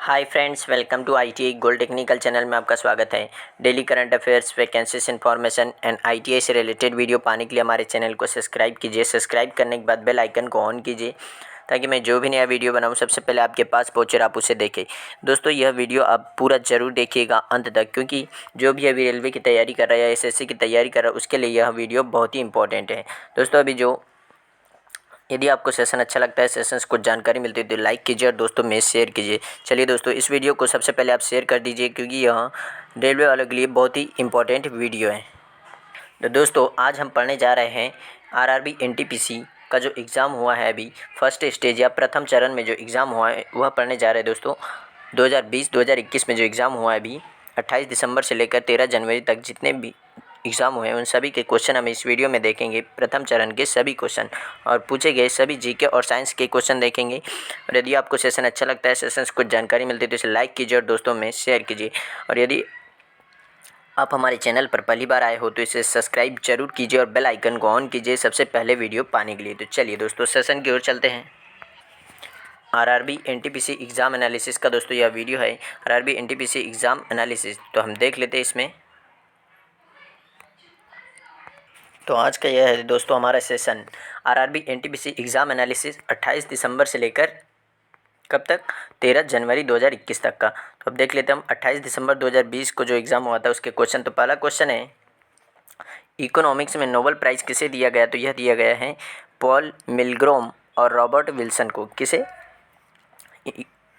Hi friends, welcome to ITI gold technical channel में आपका स्वागत है। Daily current affairs, vacancies information and ITI से रिलेटेड वीडियो पाने के लिए हमारे चैनल को सब्सक्राइब कीजिए। सब्सक्राइब करने के बाद बेल आइकन को ऑन कीजिए ताकि मैं जो भी नया वीडियो बनाऊं सबसे पहले आपके पास पहुंचे और आप उसे देखें। दोस्तों, यह वीडियो आप पूरा ज़रूर देखिएगा अंत तक, क्योंकि जो भी अभी रेलवे की तैयारी कर रहा है या एसएससी की तैयारी कर रहा है उसके लिए यह वीडियो बहुत ही इंपॉर्टेंट है। दोस्तों, यदि आपको सेशन अच्छा लगता है, सेशंस कुछ जानकारी मिलती है तो लाइक कीजिए और दोस्तों में शेयर कीजिए। चलिए दोस्तों, इस वीडियो को सबसे पहले आप शेयर कर दीजिए, क्योंकि यह रेलवे वालों के लिए बहुत ही इंपॉर्टेंट वीडियो है। तो दोस्तों, आज हम पढ़ने जा रहे हैं आरआरबी एनटीपीसी का जो एग्ज़ाम हुआ है, अभी फर्स्ट स्टेज या प्रथम चरण में जो एग्ज़ाम हुआ है वह पढ़ने जा रहे हैं। दोस्तों, 2020-2021 में जो एग्ज़ाम हुआ है अभी 28 दिसंबर से लेकर 13 जनवरी तक जितने भी एग्ज़ाम हुए हैं उन सभी के क्वेश्चन हम इस वीडियो में देखेंगे। प्रथम चरण के सभी क्वेश्चन और पूछे गए सभी जीके और साइंस के क्वेश्चन देखेंगे। और यदि आपको सेशन अच्छा लगता है, सेशन से कुछ जानकारी मिलती है तो इसे लाइक कीजिए और दोस्तों में शेयर कीजिए। और यदि आप हमारे चैनल पर पहली बार आए हो तो इसे सब्सक्राइब जरूर कीजिए और बेल आइकन को ऑन कीजिए सबसे पहले वीडियो पाने के लिए। तो चलिए दोस्तों, सेशन की ओर चलते हैं। आरआरबी एनटीपीसी एग्ज़ाम एनालिसिस का दोस्तों यह वीडियो है, आरआरबी एनटीपीसी एग्ज़ाम एनालिसिस। तो हम देख लेते हैं इसमें। तो आज का यह है दोस्तों हमारा session RRB NTPC exam analysis 28 दिसंबर से लेकर कब तक, 13 जनवरी 2021 तक का। तो अब देख लेते हैं हम 28 दिसंबर 2020 को जो एग्ज़ाम हुआ था उसके क्वेश्चन। तो पहला क्वेश्चन है, इकोनॉमिक्स में नोबेल प्राइज़ किसे दिया गया? तो यह दिया गया है पॉल मिलग्रोम और रॉबर्ट विल्सन को। किसे?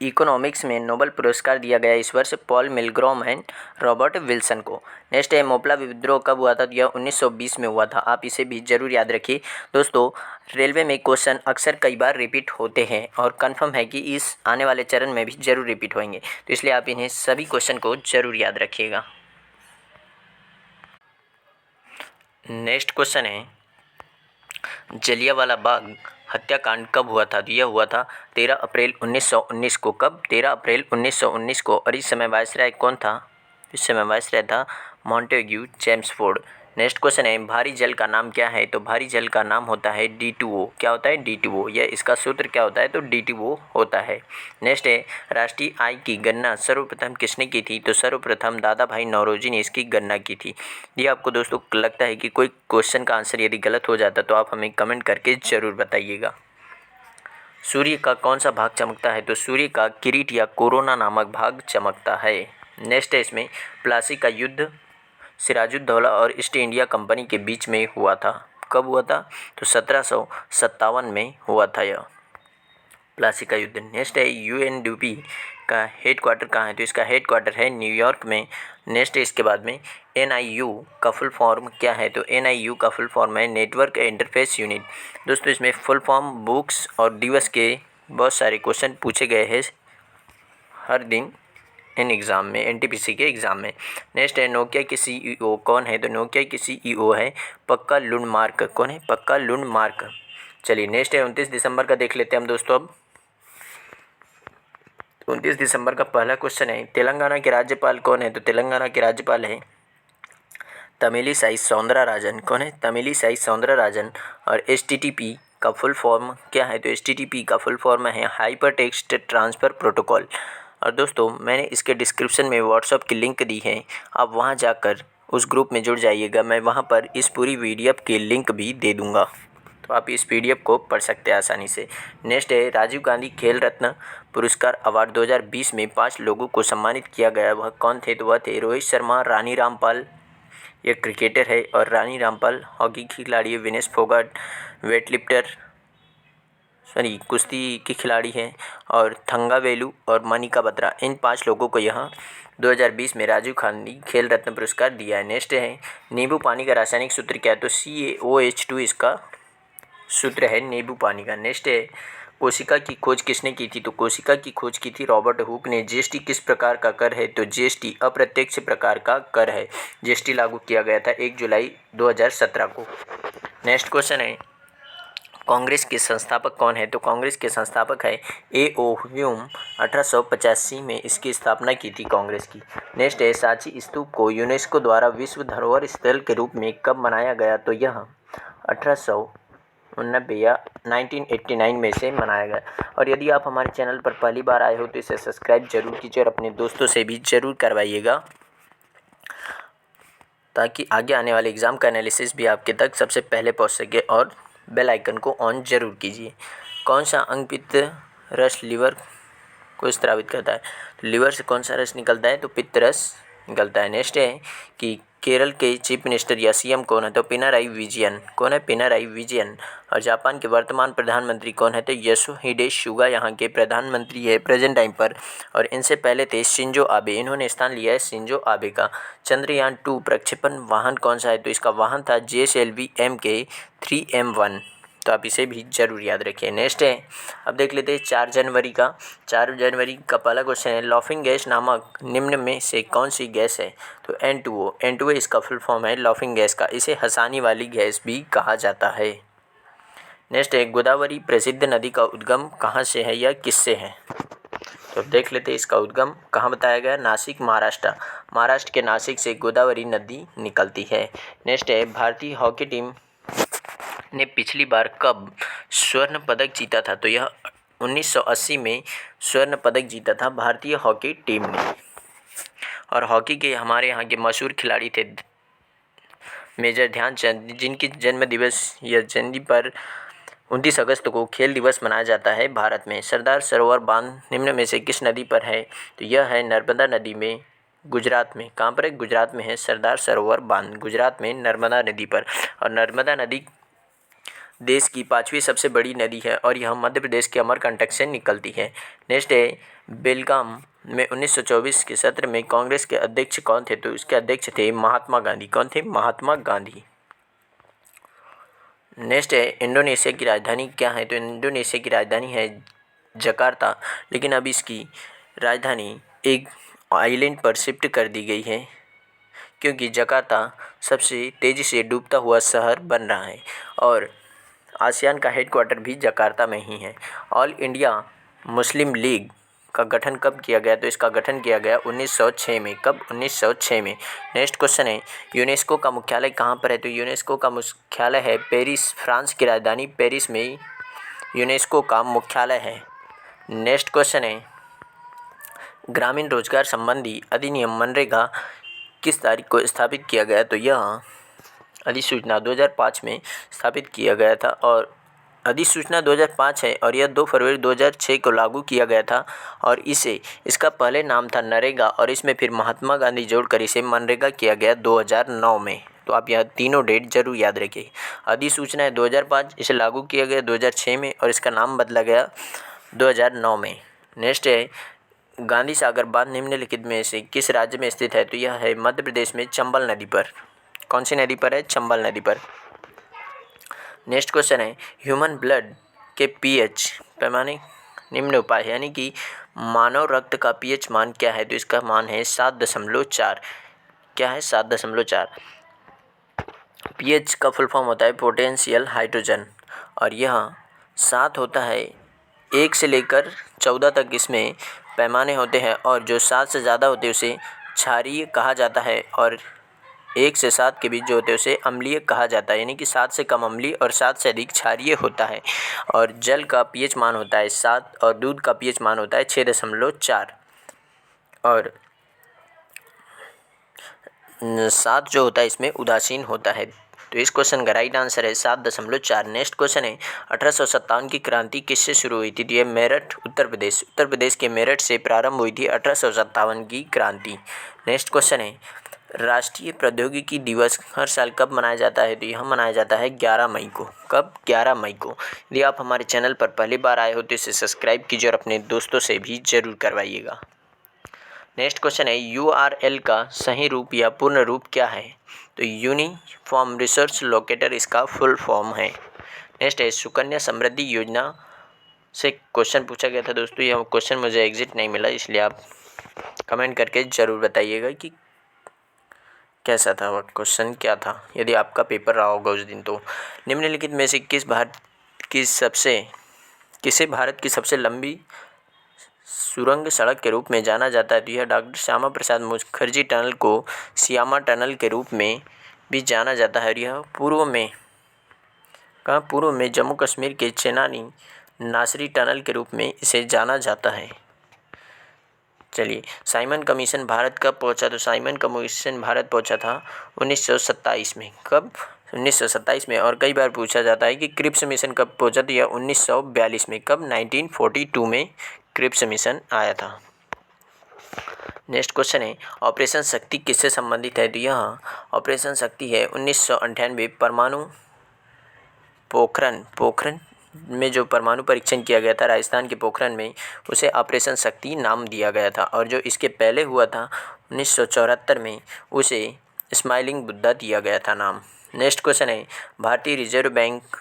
इकोनॉमिक्स में नोबेल पुरस्कार दिया गया इस वर्ष Paul Milgrom and Robert Wilson को। नेक्स्ट है, मोपला विद्रोह कब हुआ था? तो यह 1920 में हुआ था। आप इसे भी जरूर याद रखिए। दोस्तों, रेलवे में क्वेश्चन अक्सर कई बार रिपीट होते हैं और कंफर्म है कि इस आने वाले चरण में भी जरूर रिपीट होंगे, तो इसलिए आप इन्हें सभी क्वेश्चन को जरूर याद रखिएगा। नेक्स्ट क्वेश्चन है, जलियांवाला बाग हत्याकांड कब हुआ था? तो यह हुआ था 13 अप्रैल 1919 को। कब? 13 अप्रैल 1919 को। और इस समय वायसराय कौन था? इस समय वायसराय था मॉन्टेग्यू चेम्सफोर्ड। नेक्स्ट क्वेश्चन है, भारी जल का नाम क्या है? तो भारी जल का नाम होता है D2O। क्या होता है? D2O। यह इसका सूत्र क्या होता है? तो D2O होता है। नेक्स्ट है, राष्ट्रीय आय की गणना सर्वप्रथम किसने की थी? तो सर्वप्रथम दादा भाई नौरोजी ने इसकी गणना की थी। ये आपको दोस्तों लगता है कि कोई क्वेश्चन का आंसर यदि गलत हो जाता तो आप हमें कमेंट करके ज़रूर बताइएगा। सूर्य का कौन सा भाग चमकता है? तो सूर्य का किरीट या कोरोना नामक भाग चमकता है। नेक्स्ट है इसमें, प्लासी का युद्ध सिराजुद्दौला और ईस्ट इंडिया कंपनी के बीच में हुआ था। कब हुआ था? तो 1757 में हुआ था यह प्लासी का युद्ध। नेक्स्ट है, यूएनडीपी का हेड क्वार्टर कहाँ है? तो इसका हेड क्वार्टर है न्यूयॉर्क में। नेक्स्ट है इसके बाद में, एनआईयू का फुल फॉर्म क्या है? तो एनआईयू का फुल फॉर्म है नेटवर्क इंटरफेस यूनिट। दोस्तों, इसमें फुल फॉर्म, बुक्स और दिवस के बहुत सारे क्वेश्चन पूछे गए हैं हर दिन इन एग्ज़ाम में, एनटीपीसी के एग्ज़ाम में। नेक्स्ट है, नोकिया के सीईओ कौन है? तो नोकिया के सीईओ है पक्का लुंडमार्क। कौन है? पक्का लुंडमार्क। चलिए नेक्स्ट है, 29 दिसंबर का देख लेते हैं हम दोस्तों। अब 29 दिसंबर का पहला क्वेश्चन है, तेलंगाना के राज्यपाल कौन है? तो तेलंगाना के राज्यपाल है तमिलिसाई सौंदरराजन। कौन है? तमिलिसाई सौंदरराजन। और एचटीटीपी का फुल फॉर्म क्या है? तो एचटीटीपी का फुल फॉर्म है हाइपर टेक्स्ट ट्रांसफ़र प्रोटोकॉल। और दोस्तों, मैंने इसके डिस्क्रिप्शन में व्हाट्सएप की लिंक दी है, आप वहां जाकर उस ग्रुप में जुड़ जाइएगा। मैं वहां पर इस पूरी पीडीएफ की लिंक भी दे दूंगा, तो आप इस पीडीएफ को पढ़ सकते हैं आसानी से। नेक्स्ट है, राजीव गांधी खेल रत्न पुरस्कार अवार्ड 2020 में 5 लोगों को सम्मानित किया गया। वह कौन थे? तो वह थे रोहित शर्मा, रानी रामपाल, ये क्रिकेटर है, और रानी रामपाल हॉकी की खिलाड़ी है, विनेश फोगाट कुश्ती की खिलाड़ी हैं, और थंगावेलु और मनिका बत्रा। इन 5 लोगों को यहाँ 2020 में राजीव गांधी खेल रत्न पुरस्कार दिया है। नेक्स्ट है, नींबू पानी का रासायनिक सूत्र क्या है? तो CaOH2 इसका सूत्र है नींबू पानी का। नेक्स्ट है, कोशिका की खोज किसने की थी? तो कोशिका की खोज की थी रॉबर्ट हुक ने। जीएसटी किस प्रकार का कर है? तो जीएसटी अप्रत्यक्ष प्रकार का कर है। जीएसटी लागू किया गया था 1 जुलाई 2017 को। नेक्स्ट क्वेश्चन है, कांग्रेस के संस्थापक कौन है? तो कांग्रेस के संस्थापक है A.O. ह्यूम। 1885 में इसकी स्थापना की थी कांग्रेस की। नेक्स्ट है, सांची स्तूप को यूनेस्को द्वारा विश्व धरोहर स्थल के रूप में कब मनाया गया? तो यह 1800 1990 या 1989 में से मनाया गया। और यदि आप हमारे चैनल पर पहली बार आए हो तो इसे सब्सक्राइब जरूर कीजिए और अपने दोस्तों से भी ज़रूर करवाइएगा, ताकि आगे आने वाले एग्ज़ाम का एनालिसिस भी आपके तक सबसे पहले पहुंच सके। और बेल आइकन को ऑन जरूर कीजिए। कौन सा अंग पित्त रस लिवर को स्रावित करता है? तो लिवर से कौन सा रस निकलता है? तो पित्त रस निकलता है। नेक्स्ट है कि केरल के चीफ मिनिस्टर या सीएम कौन है? तो पिनाराई विजयन। कौन है? पिनाराई विजयन। और जापान के वर्तमान प्रधानमंत्री कौन है? तो योशिहिडे सुगा यहाँ के प्रधानमंत्री है प्रेजेंट टाइम पर। और इनसे पहले थे शिंजो आबे, इन्होंने स्थान लिया है शिंजो आबे का। चंद्रयान 2 प्रक्षेपण वाहन कौन सा है? तो इसका वाहन था JSLV MK3M1। तो आप इसे भी जरूर याद रखिए। नेक्स्ट है, अब देख लेते हैं 4 जनवरी का। 4 जनवरी का पहला क्वेश्चन है, लॉफिंग गैस नामक निम्न में से कौन सी गैस है? तो N2O। N2O इसका फुल फॉर्म है लॉफिंग गैस का। इसे हंसाने वाली गैस भी कहा जाता है। नेक्स्ट है, गोदावरी प्रसिद्ध नदी का उद्गम कहाँ से है या किससे है? तो देख लेते हैं इसका उद्गम कहाँ बताया गया? नासिक, महाराष्ट्र। महाराष्ट्र के नासिक से गोदावरी नदी निकलती है। नेक्स्ट है, भारतीय हॉकी टीम ने पिछली बार कब स्वर्ण पदक जीता था? तो यह 1980 में स्वर्ण पदक जीता था भारतीय हॉकी टीम ने। और हॉकी के हमारे यहाँ के मशहूर खिलाड़ी थे मेजर ध्यानचंद, जिनकी जन्म दिवस या जयंती पर 29 अगस्त को खेल दिवस मनाया जाता है भारत में। सरदार सरोवर बांध निम्न में से किस नदी पर है? तो यह है नर्मदा नदी में, गुजरात में। कहाँ पर है? गुजरात में है सरदार सरोवर बांध, गुजरात में नर्मदा नदी पर। और नर्मदा नदी देश की 5वीं सबसे बड़ी नदी है और यह मध्य प्रदेश के अमरकंटक से निकलती है। नेक्स्ट है, बेलगाम में 1924 के सत्र में कांग्रेस के अध्यक्ष कौन थे? तो इसके अध्यक्ष थे महात्मा गांधी। कौन थे? महात्मा गांधी। नेक्स्ट है, इंडोनेशिया की राजधानी क्या है? तो इंडोनेशिया की राजधानी है जकार्ता, लेकिन अब इसकी राजधानी एक आइलैंड पर शिफ्ट कर दी गई है, क्योंकि जकार्ता सबसे तेज़ी से डूबता हुआ शहर बन रहा है। और आसियान का हेडक्वार्टर भी जकार्ता में ही है। ऑल इंडिया मुस्लिम लीग का गठन कब किया गया? तो इसका गठन किया गया 1906 में। कब? 1906 में। नेक्स्ट क्वेश्चन है, यूनेस्को का मुख्यालय कहाँ पर है? तो यूनेस्को का मुख्यालय है पेरिस, फ्रांस की राजधानी पेरिस में यूनेस्को का मुख्यालय है। नेक्स्ट क्वेश्चन है, ग्रामीण रोजगार संबंधी अधिनियम मनरेगा किस तारीख को स्थापित किया गया? तो यह अधिसूचना 2005 में स्थापित किया गया था। और अधिसूचना 2005 है और यह 2 फरवरी 2006 को लागू किया गया था। और इसका पहले नाम था नरेगा और इसमें फिर महात्मा गांधी जोड़कर इसे मनरेगा किया गया 2009 में। तो आप यह तीनों डेट जरूर याद रखिए। अधिसूचना है 2005, इसे लागू किया गया 2006 में और इसका नाम बदला गया 2009 में। नेक्स्ट है, गांधी सागर बांध निम्नलिखित में से किस राज्य में स्थित है? तो यह है मध्य प्रदेश में चंबल नदी पर। कौन सी नदी पर है? चंबल नदी पर। नेक्स्ट क्वेश्चन है, ह्यूमन ब्लड के पीएच पैमाने निम्न उपाय है, यानी कि मानव रक्त का पीएच मान क्या है? तो इसका मान है 7.4। क्या है? 7.4। पीएच का फुल फॉर्म होता है पोटेंशियल हाइड्रोजन और यह 7 होता है। 1 से लेकर 14 तक इसमें पैमाने होते हैं और जो 7 से ज़्यादा होते हैं उसे क्षारीय कहा जाता है और 1 से 7 के बीच जो होते हैं उसे अम्लीय कहा जाता है, यानी कि 7 से कम अम्लीय और 7 से अधिक क्षारीय होता है। और जल का पीएच मान होता है 7 और दूध का पीएच मान होता है 6.4। और 7 जो होता है इसमें उदासीन होता है। तो इस क्वेश्चन का राइट आंसर है 7.4। नेक्स्ट क्वेश्चन है, 1857 की क्रांति किससे शुरू हुई थी? तो ये मेरठ, उत्तर प्रदेश के मेरठ से प्रारंभ हुई थी 1857 की क्रांति। नेक्स्ट क्वेश्चन है, राष्ट्रीय प्रौद्योगिकी दिवस हर साल कब मनाया जाता है? तो यह मनाया जाता है 11 मई को। कब? 11 मई को। यदि आप हमारे चैनल पर पहली बार आए हो तो इसे सब्सक्राइब कीजिए और अपने दोस्तों से भी ज़रूर करवाइएगा। नेक्स्ट क्वेश्चन है, URL का सही रूप या पूर्ण रूप क्या है? तो यूनिफॉर्म रिसर्च लोकेटर इसका फुल फॉर्म है। नेक्स्ट है, सुकन्या समृद्धि योजना से क्वेश्चन पूछा गया था दोस्तों। यह क्वेश्चन मुझे एग्जिट नहीं मिला, इसलिए आप कमेंट करके ज़रूर बताइएगा कि कैसा था वह क्वेश्चन, क्या था, यदि आपका पेपर रहा होगा उस दिन। तो निम्नलिखित में से किसे भारत की सबसे लंबी सुरंग सड़क के रूप में जाना जाता है? तो यह डॉक्टर श्यामा प्रसाद मुखर्जी टनल को श्यामा टनल के रूप में भी जाना जाता है और यह पूर्व में कहाँ पूर्व में जम्मू कश्मीर के चेनानी नासरी टनल के रूप में इसे जाना जाता है। चलिए, साइमन कमीशन भारत कब पहुंचा? तो साइमन कमीशन भारत पहुंचा था 1927 में। कब? 1927 में। और कई बार पूछा जाता है कि क्रिप्स मिशन कब पहुंचा? तो यह 1942 में। कब? 1942 में क्रिप्स मिशन आया था। नेक्स्ट क्वेश्चन है, ऑपरेशन शक्ति किससे संबंधित है? तो यह ऑपरेशन शक्ति है 1998 परमाणु पोखरण में जो परमाणु परीक्षण किया गया था राजस्थान के पोखरण में, उसे ऑपरेशन शक्ति नाम दिया गया था। और जो इसके पहले हुआ था 1974 में, उसे स्माइलिंग बुद्धा दिया गया था नाम। नेक्स्ट क्वेश्चन है, भारतीय रिजर्व बैंक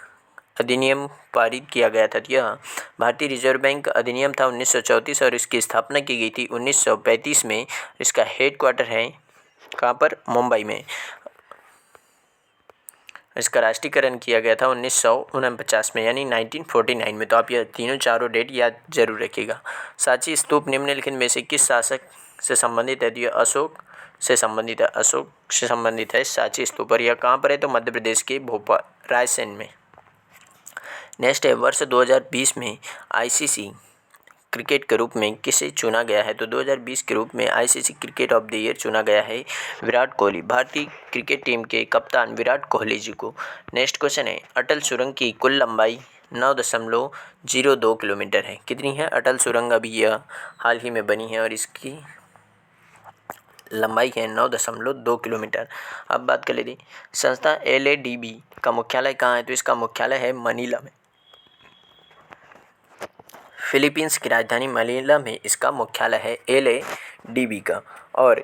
अधिनियम पारित किया गया था। यह भारतीय रिजर्व बैंक अधिनियम था 1934 और इसकी स्थापना की गई थी 1935 में। इसका हेडक्वार्टर है कहाँ पर? मुंबई में। इसका राष्ट्रीयकरण किया गया था 1949 में, यानी 1949 में। तो आप यह तीनों चारों डेट याद जरूर रखिएगा। सांची स्तूप निम्नलिखित में से किस शासक से संबंधित है? तो यह अशोक से संबंधित है। अशोक से संबंधित है सांची स्तूप। और यह कहाँ पर है? तो मध्य प्रदेश के भोपाल रायसेन में। नेक्स्ट है, वर्ष 2020 में आईसीसी क्रिकेट के रूप में किसे चुना गया है? तो 2020 के रूप में ICC cricket of the year चुना गया है विराट कोहली, भारतीय क्रिकेट टीम के कप्तान विराट कोहली जी को। नेक्स्ट क्वेश्चन है, अटल सुरंग की कुल लंबाई 9.02 किलोमीटर है। कितनी है अटल सुरंग? अभी यह हाल ही में बनी है और इसकी लंबाई है 9.2 किलोमीटर। अब बात कर लेते हैं, संस्था LADB का मुख्यालय कहाँ है? तो इसका मुख्यालय है मनीला में। फिलीपींस की राजधानी मनीला में इसका मुख्यालय है LADB का। और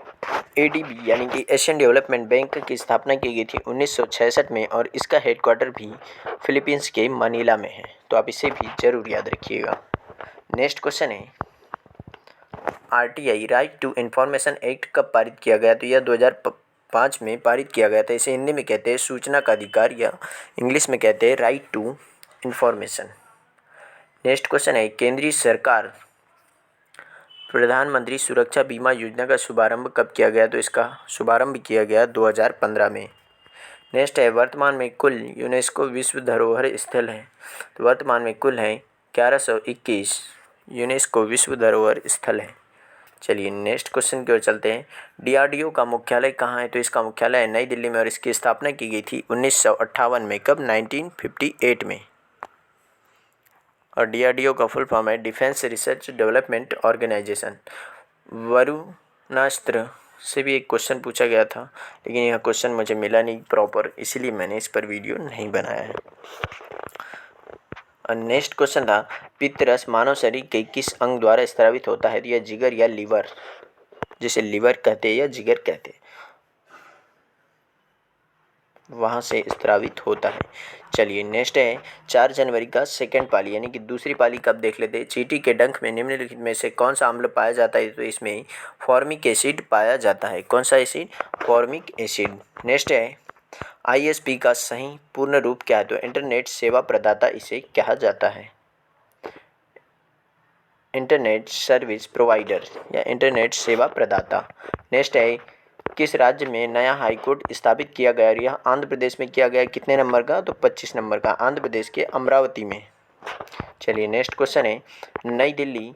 ADB यानी कि एशियन डेवलपमेंट बैंक की स्थापना की गई थी 1966 में और इसका हेडक्वार्टर भी फिलीपींस के मनीला में है। तो आप इसे भी जरूर याद रखिएगा। नेक्स्ट क्वेश्चन है, RTI right to information act कब पारित किया गया? तो यह 2005 में पारित किया गया था। इसे हिंदी में कहते हैं सूचना का अधिकार या इंग्लिश में कहते हैं right to information. Next question है, केंद्रीय सरकार प्रधानमंत्री सुरक्षा बीमा योजना का शुभारंभ कब किया गया? तो इसका शुभारंभ किया गया 2015 में। नेक्स्ट है, वर्तमान में कुल यूनेस्को विश्व धरोहर स्थल है। तो वर्तमान में कुल है 1121 यूनेस्को विश्व धरोहर स्थल है। चलिए नेक्स्ट क्वेश्चन की ओर चलते हैं, DRDO का मुख्यालय कहाँ है? तो इसका मुख्यालय है नई दिल्ली में और इसकी स्थापना की गई थी 1958 में। कब? 1958 में। और DRDO का फुल फॉर्म है defence research development organisation. Varunastra से भी एक क्वेश्चन पूछा गया था, लेकिन यह क्वेश्चन मुझे मिला नहीं प्रॉपर, इसीलिए मैंने इस पर वीडियो नहीं बनाया है। और नेक्स्ट क्वेश्चन था, पित्तरस मानव शरीर के किस अंग द्वारा स्रावित होता है? या जिगर या लीवर, जिसे लीवर कहते हैं या जिगर कहते हैं, वहाँ से स्रावित होता है। चलिए नेक्स्ट है, 4 जनवरी का सेकेंड पाली यानी कि दूसरी पाली कब देख लेते हैं। चींटी के डंक में निम्नलिखित में से कौन सा अम्ल पाया जाता है? तो इसमें फॉर्मिक एसिड पाया जाता है। कौन सा एसिड? Formic acid. नेक्स्ट है, ISP का सही पूर्ण रूप क्या है? तो इंटरनेट सेवा प्रदाता इसे कहा जाता है। इंटरनेट सर्विस प्रोवाइडर या इंटरनेट सेवा प्रदाता। नेक्स्ट है, किस राज्य में नया हाईकोर्ट स्थापित किया गया? यह आंध्र प्रदेश में किया गया। कितने नंबर का? तो 25 नंबर का, आंध्र प्रदेश के अमरावती में। चलिए नेक्स्ट क्वेश्चन है, नई दिल्ली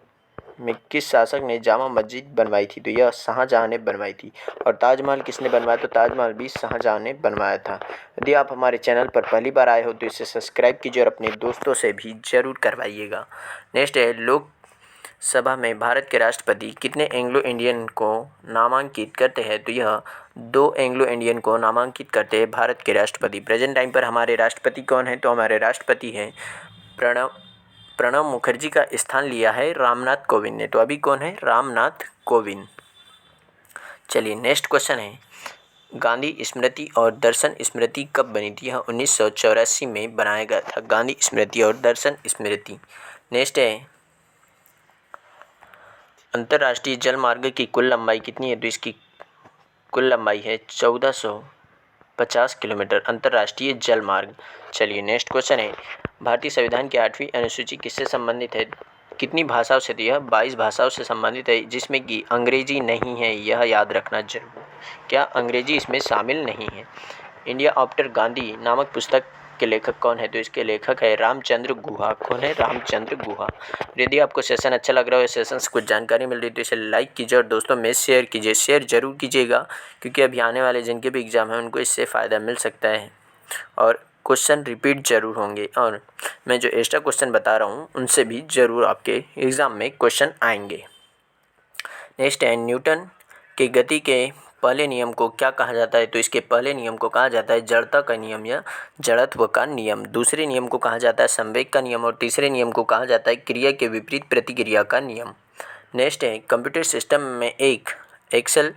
में किस शासक ने जामा मस्जिद बनवाई थी? तो यह शाहजहां ने बनवाई थी। और ताजमहल किसने बनवाया? तो ताजमहल भी शाहजहां ने बनवाया था। यदि आप हमारे चैनल पर पहली बार आए हो तो इसे सब्सक्राइब कीजिए और अपने दोस्तों से भी जरूर करवाइएगा। नेक्स्ट है, लोकसभा में भारत के राष्ट्रपति कितने एंग्लो इंडियन को नामांकित करते हैं? तो यह 2 एंग्लो इंडियन को नामांकित करते हैं भारत के राष्ट्रपति। प्रेजेंट टाइम पर हमारे राष्ट्रपति कौन है? तो हमारे राष्ट्रपति हैं प्रणब मुखर्जी का स्थान लिया है रामनाथ कोविंद ने। तो अभी कौन है? रामनाथ कोविंद। चलिए नेक्स्ट क्वेश्चन है, गांधी स्मृति और दर्शन स्मृति कब बनी थी? यह 1984 में बनाया गया था, गांधी स्मृति और दर्शन स्मृति। नेक्स्ट है, अंतर्राष्ट्रीय जल मार्ग की कुल लंबाई कितनी है? तो इसकी कुल लंबाई है 1450 किलोमीटर, अंतर्राष्ट्रीय जल मार्ग। चलिए नेक्स्ट क्वेश्चन है, भारतीय संविधान की 8वीं अनुसूची किससे संबंधित है? कितनी भाषाओं से? तो यह 22 भाषाओं से संबंधित है, जिसमें कि अंग्रेजी नहीं है, यह याद रखना जरूर। क्या अंग्रेजी इसमें शामिल नहीं है? इंडिया आफ्टर गांधी नामक पुस्तक के लेखक कौन है? तो इसके लेखक है रामचंद्र गुहा। कौन है? रामचंद्र गुहा। यदि आपको सेशन अच्छा लग रहा हो, सेशन से कुछ जानकारी मिल रही है तो इसे लाइक कीजिए और दोस्तों में शेयर कीजिए। शेयर जरूर कीजिएगा क्योंकि अभी आने वाले जिनके भी एग्ज़ाम हैं उनको इससे फ़ायदा मिल सकता है और क्वेश्चन रिपीट जरूर होंगे और मैं जो एक्स्ट्रा क्वेश्चन बता रहा हूँ उनसे भी ज़रूर आपके एग्ज़ाम में क्वेश्चन आएंगे। नेक्स्ट है, न्यूटन के गति के पहले नियम को क्या कहा जाता है? तो इसके पहले नियम को कहा जाता है जड़ता का नियम या जड़त्व का नियम। दूसरे नियम को कहा जाता है संवेग का नियम और तीसरे नियम को कहा जाता है क्रिया के विपरीत प्रतिक्रिया का नियम। नेक्स्ट है, कंप्यूटर सिस्टम में एक एक्सेल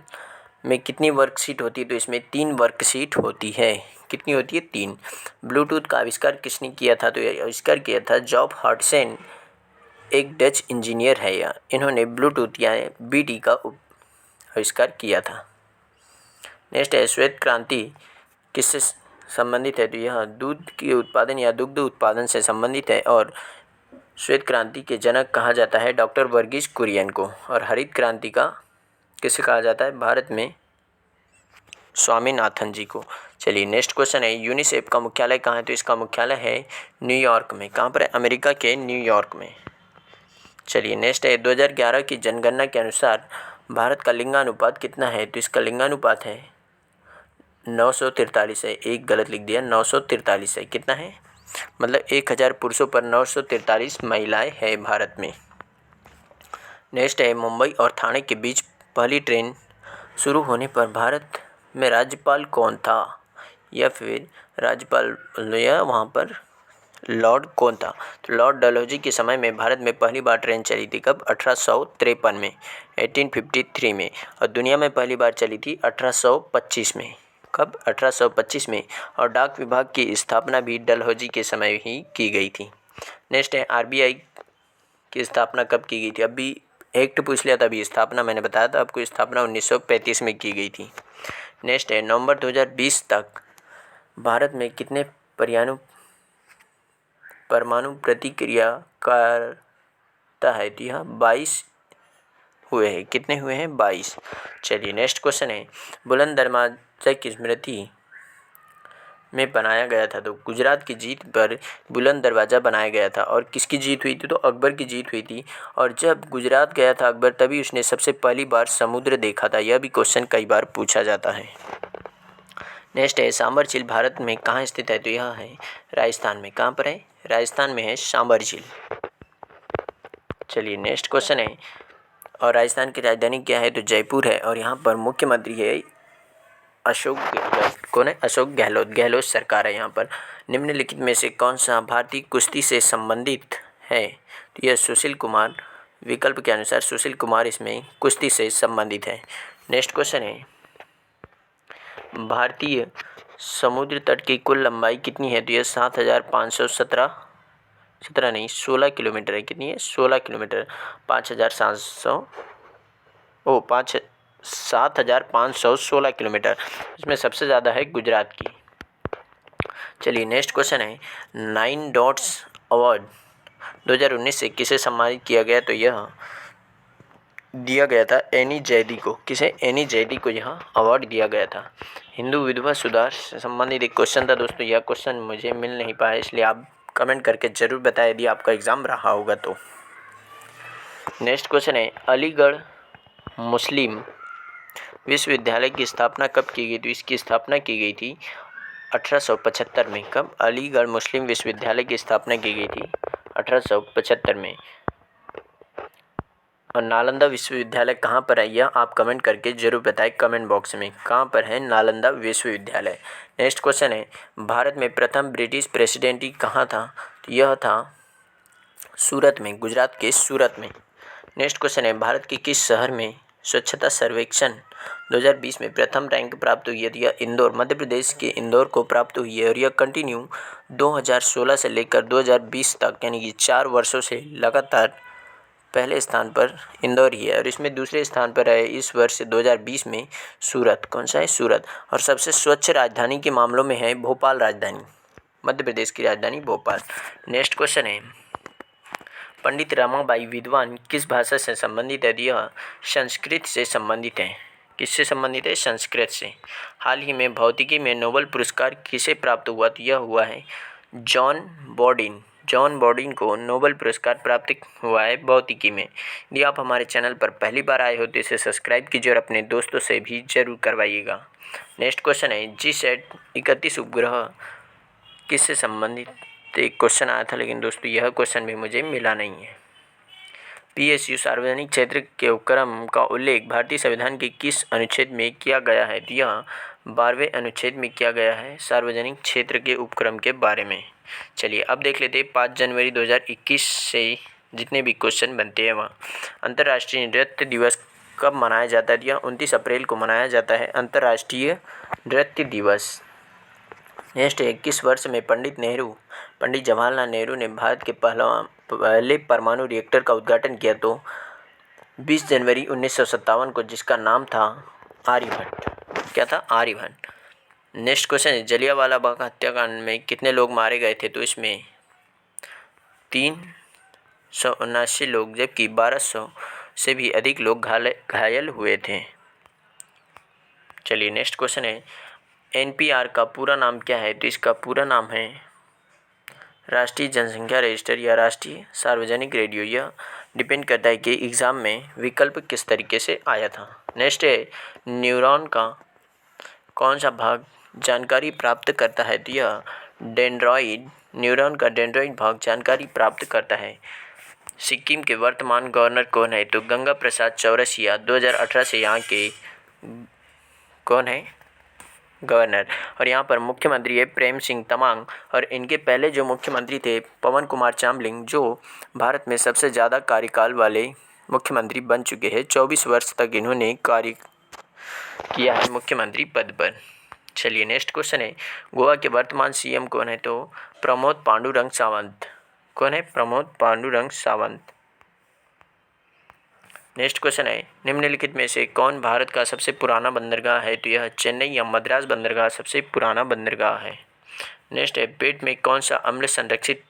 में कितनी वर्कशीट होती है? तो इसमें 3 वर्कशीट होती है। कितनी होती है? 3। ब्लूटूथ का आविष्कार किसने किया था? तो यह आविष्कार किया था जॉब हॉटसन, एक डच इंजीनियर है यह। इन्होंने ब्लूटूथ या BT का आविष्कार किया था। नेक्स्ट है, श्वेत क्रांति किससे संबंधित है? तो यह दूध के उत्पादन या दुग्ध उत्पादन से संबंधित है और श्वेत क्रांति के जनक कहा जाता है डॉक्टर वर्गीज कुरियन को। और हरित क्रांति का किसे कहा जाता है? भारत में स्वामीनाथन जी को। चलिए नेक्स्ट क्वेश्चन है, यूनिसेफ का मुख्यालय कहाँ है? तो इसका मुख्यालय है न्यूयॉर्क में। कहाँ पर है? अमेरिका के न्यूयॉर्क में। चलिए नेक्स्ट है, 2011 की जनगणना के अनुसार भारत का लिंगानुपात कितना है? तो इसका लिंगानुपात है 943 है। एक गलत लिख दिया, 943 है। कितना है? मतलब 1000 पुरुषों पर 943 महिलाएं हैं भारत में। नेक्स्ट है, मुंबई और ठाणे के बीच पहली ट्रेन शुरू होने पर भारत में राज्यपाल कौन था? या फिर राज्यपाल या वहाँ पर लॉर्ड कौन था? तो लॉर्ड डलहौजी के समय में भारत में पहली बार ट्रेन चली थी। कब? 1853 में, 1853 में। और दुनिया में पहली बार चली थी 1825 में। कब? 1825 में। और डाक विभाग की स्थापना भी डलहौजी के समय ही की गई थी। नेक्स्ट है, RBI की स्थापना कब की गई थी? अभी एक्ट पूछ लिया था, अभी स्थापना मैंने बताया था आपको, स्थापना 1935 में की गई थी। नेक्स्ट है, नवंबर 2020 तक भारत में कितने परमाणु प्रतिक्रिया करता है? तो यह 22 हुए हैं। कितने हुए हैं? 22। चलिए नेक्स्ट क्वेश्चन है, बुलंद दरवाजा की स्मृति में बनाया गया था। तो गुजरात की जीत पर बुलंद दरवाज़ा बनाया गया था। और किसकी जीत हुई थी? तो अकबर की जीत हुई थी। और जब गुजरात गया था अकबर तभी उसने सबसे पहली बार समुद्र देखा था। यह भी क्वेश्चन कई बार पूछा जाता है। नेक्स्ट है, सांबर झील भारत में कहाँ स्थित है? तो यह है राजस्थान में। कहाँ पर है? राजस्थान में है सांबर झील। चलिए नेक्स्ट क्वेश्चन है, और राजस्थान की राजधानी क्या है? तो जयपुर है। और यहाँ पर मुख्यमंत्री है अशोक गहलोत। कौन है? अशोक गहलोत। गहलोत सरकार है यहाँ पर। निम्नलिखित में से कौन सा भारतीय कुश्ती से संबंधित है? तो यह सुशील कुमार। विकल्प के अनुसार सुशील कुमार इसमें कुश्ती से संबंधित है। नेक्स्ट क्वेश्चन है, भारतीय समुद्र तट की कुल लंबाई कितनी है? तो यह 16 किलोमीटर है। कितनी है? 16 किलोमीटर। 7,516 किलोमीटर। इसमें सबसे ज़्यादा है गुजरात की। चलिए नेक्स्ट क्वेश्चन है, 9 डॉट्स अवार्ड 2019 से किसे सम्मानित किया गया? तो यह दिया गया था एनी जैदी को। किसे? एनी जैदी को यह अवार्ड दिया गया था। हिंदू विधवा सुधार से संबंधित एक क्वेश्चन था दोस्तों। यह क्वेश्चन मुझे मिल नहीं पाया, इसलिए आप कमेंट करके ज़रूर बताएं यदि आपका एग्ज़ाम रहा होगा तो। नेक्स्ट क्वेश्चन है, अलीगढ़ मुस्लिम विश्वविद्यालय की स्थापना कब की गई? तो इसकी स्थापना की गई थी 1875 में। कब? अलीगढ़ मुस्लिम विश्वविद्यालय की स्थापना की गई थी 1875 में। और नालंदा विश्वविद्यालय कहाँ पर है? यह आप कमेंट करके जरूर बताएं कमेंट बॉक्स में, कहाँ पर है नालंदा विश्वविद्यालय। नेक्स्ट क्वेश्चन है, भारत में प्रथम ब्रिटिश प्रेसिडेंट कहाँ था? तो यह था सूरत में, गुजरात के सूरत में। नेक्स्ट क्वेश्चन है, भारत के किस शहर में स्वच्छता सर्वेक्षण 2020 में प्रथम रैंक प्राप्त हुई है? तो यह इंदौर, मध्य प्रदेश के इंदौर को प्राप्त हुई है। और यह कंटिन्यू 2016 से लेकर 2020 तक यानी कि 4 वर्षों से लगातार पहले स्थान पर इंदौर ही है। और इसमें दूसरे स्थान पर है इस वर्ष 2020 में सूरत। कौन सा है? सूरत। और सबसे स्वच्छ राजधानी के मामलों में है भोपाल राजधानी, मध्य प्रदेश की राजधानी भोपाल। नेक्स्ट क्वेश्चन है, पंडित रमाबाई विद्वान किस भाषा से संबंधित है? यह संस्कृत से संबंधित है। किससे संबंधित है? संस्कृत से। हाल ही में भौतिकी में नोबेल पुरस्कार किसे प्राप्त हुआ? तो यह हुआ है जॉन बॉर्डिन को नोबेल पुरस्कार प्राप्त हुआ है भौतिकी में। यदि आप हमारे चैनल पर पहली बार आए हो तो इसे सब्सक्राइब कीजिए और अपने दोस्तों से भी जरूर करवाइएगा। नेक्स्ट क्वेश्चन है GSAT 31 उपग्रह किससे संबंधित। एक क्वेश्चन आया था, लेकिन दोस्तों यह क्वेश्चन भी मुझे मिला नहीं है। PSU सार्वजनिक क्षेत्र के उपक्रम का उल्लेख भारतीय संविधान के किस अनुच्छेद में किया गया है। तो यह 12वें अनुच्छेद में किया गया है सार्वजनिक क्षेत्र के उपक्रम के बारे में। चलिए अब देख लेते हैं 5 जनवरी 2021 से जितने भी क्वेश्चन बनते हैं वहाँ। अंतर्राष्ट्रीय नृत्य दिवस कब मनाया जाता है। यह 29 अप्रैल को मनाया जाता है अंतर्राष्ट्रीय नृत्य दिवस। नेक्स्ट है किस वर्ष में पंडित जवाहरलाल नेहरू ने भारत के पहले परमाणु रिएक्टर का उद्घाटन किया। तो 20 जनवरी 1957 को, जिसका नाम था आर्यभट्ट। क्या था? आर्यभट्ट। नेक्स्ट क्वेश्चन है जलियांवाला बाग हत्याकांड में कितने लोग मारे गए थे। तो इसमें 379 लोग, जबकि 1200 से भी अधिक लोग घायल हुए थे। चलिए नेक्स्ट क्वेश्चन है NPR का पूरा नाम क्या है। तो इसका पूरा नाम है राष्ट्रीय जनसंख्या रजिस्टर या राष्ट्रीय सार्वजनिक रेडियो। यह डिपेंड करता है कि एग्ज़ाम में विकल्प किस तरीके से आया था। नेक्स्ट है न्यूरॉन का कौन सा भाग जानकारी प्राप्त करता है। तो यह न्यूरॉन का डेंड्रॉइड भाग जानकारी प्राप्त करता है। सिक्किम के वर्तमान गवर्नर कौन है। तो गंगा प्रसाद चौरसिया 2018 से यहाँ के कौन है गवर्नर। और यहाँ पर मुख्यमंत्री है प्रेम सिंह तमांग। और इनके पहले जो मुख्यमंत्री थे पवन कुमार चामलिंग, जो भारत में सबसे ज़्यादा कार्यकाल वाले मुख्यमंत्री बन चुके हैं। 24 वर्ष तक इन्होंने कार्य किया है मुख्यमंत्री पद पर। चलिए नेक्स्ट क्वेश्चन है गोवा के वर्तमान CM कौन है। तो प्रमोद पांडुरंग सावंत। कौन है? प्रमोद पांडुरंग सावंत। नेक्स्ट क्वेश्चन है निम्नलिखित में से कौन भारत का सबसे पुराना बंदरगाह है। तो यह चेन्नई या मद्रास बंदरगाह सबसे पुराना बंदरगाह है। नेक्स्ट है पेट में कौन सा अम्ल संरक्षित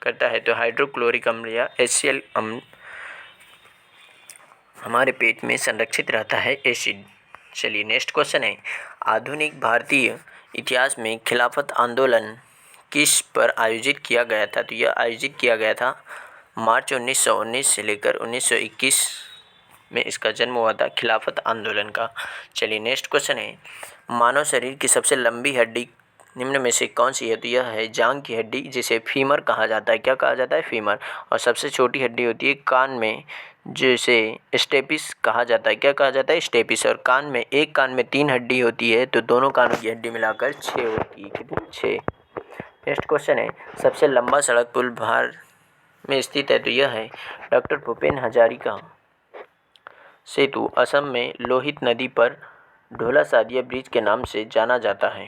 करता है। तो हाइड्रोक्लोरिक अम्ल या HCl अम्ल हमारे पेट में संरक्षित रहता है एसिड। चलिए नेक्स्ट क्वेश्चन है आधुनिक भारतीय इतिहास में खिलाफत आंदोलन किस पर आयोजित किया गया था। तो यह आयोजित किया गया था मार्च 1919 से लेकर 1921 में इसका जन्म हुआ था खिलाफत आंदोलन का। चलिए नेक्स्ट क्वेश्चन है मानव शरीर की सबसे लंबी हड्डी निम्न में से कौन सी है। तो यह है जांघ की हड्डी, जिसे फीमर कहा जाता है। क्या कहा जाता है? फीमर। और सबसे छोटी हड्डी होती है कान में, जिसे स्टेपिस कहा जाता है। क्या कहा जाता है? स्टेपिस। और कान में, एक कान में 3 हड्डी होती है, तो दोनों कानों की हड्डी मिलाकर 6 होती है। कितनी? 6। नेक्स्ट क्वेश्चन है सबसे लंबा सड़क पुल भारत में स्थित है। तो यह है डॉक्टर भूपेन हजारिका सेतु, असम में लोहित नदी पर ढोला सादिया ब्रिज के नाम से जाना जाता है।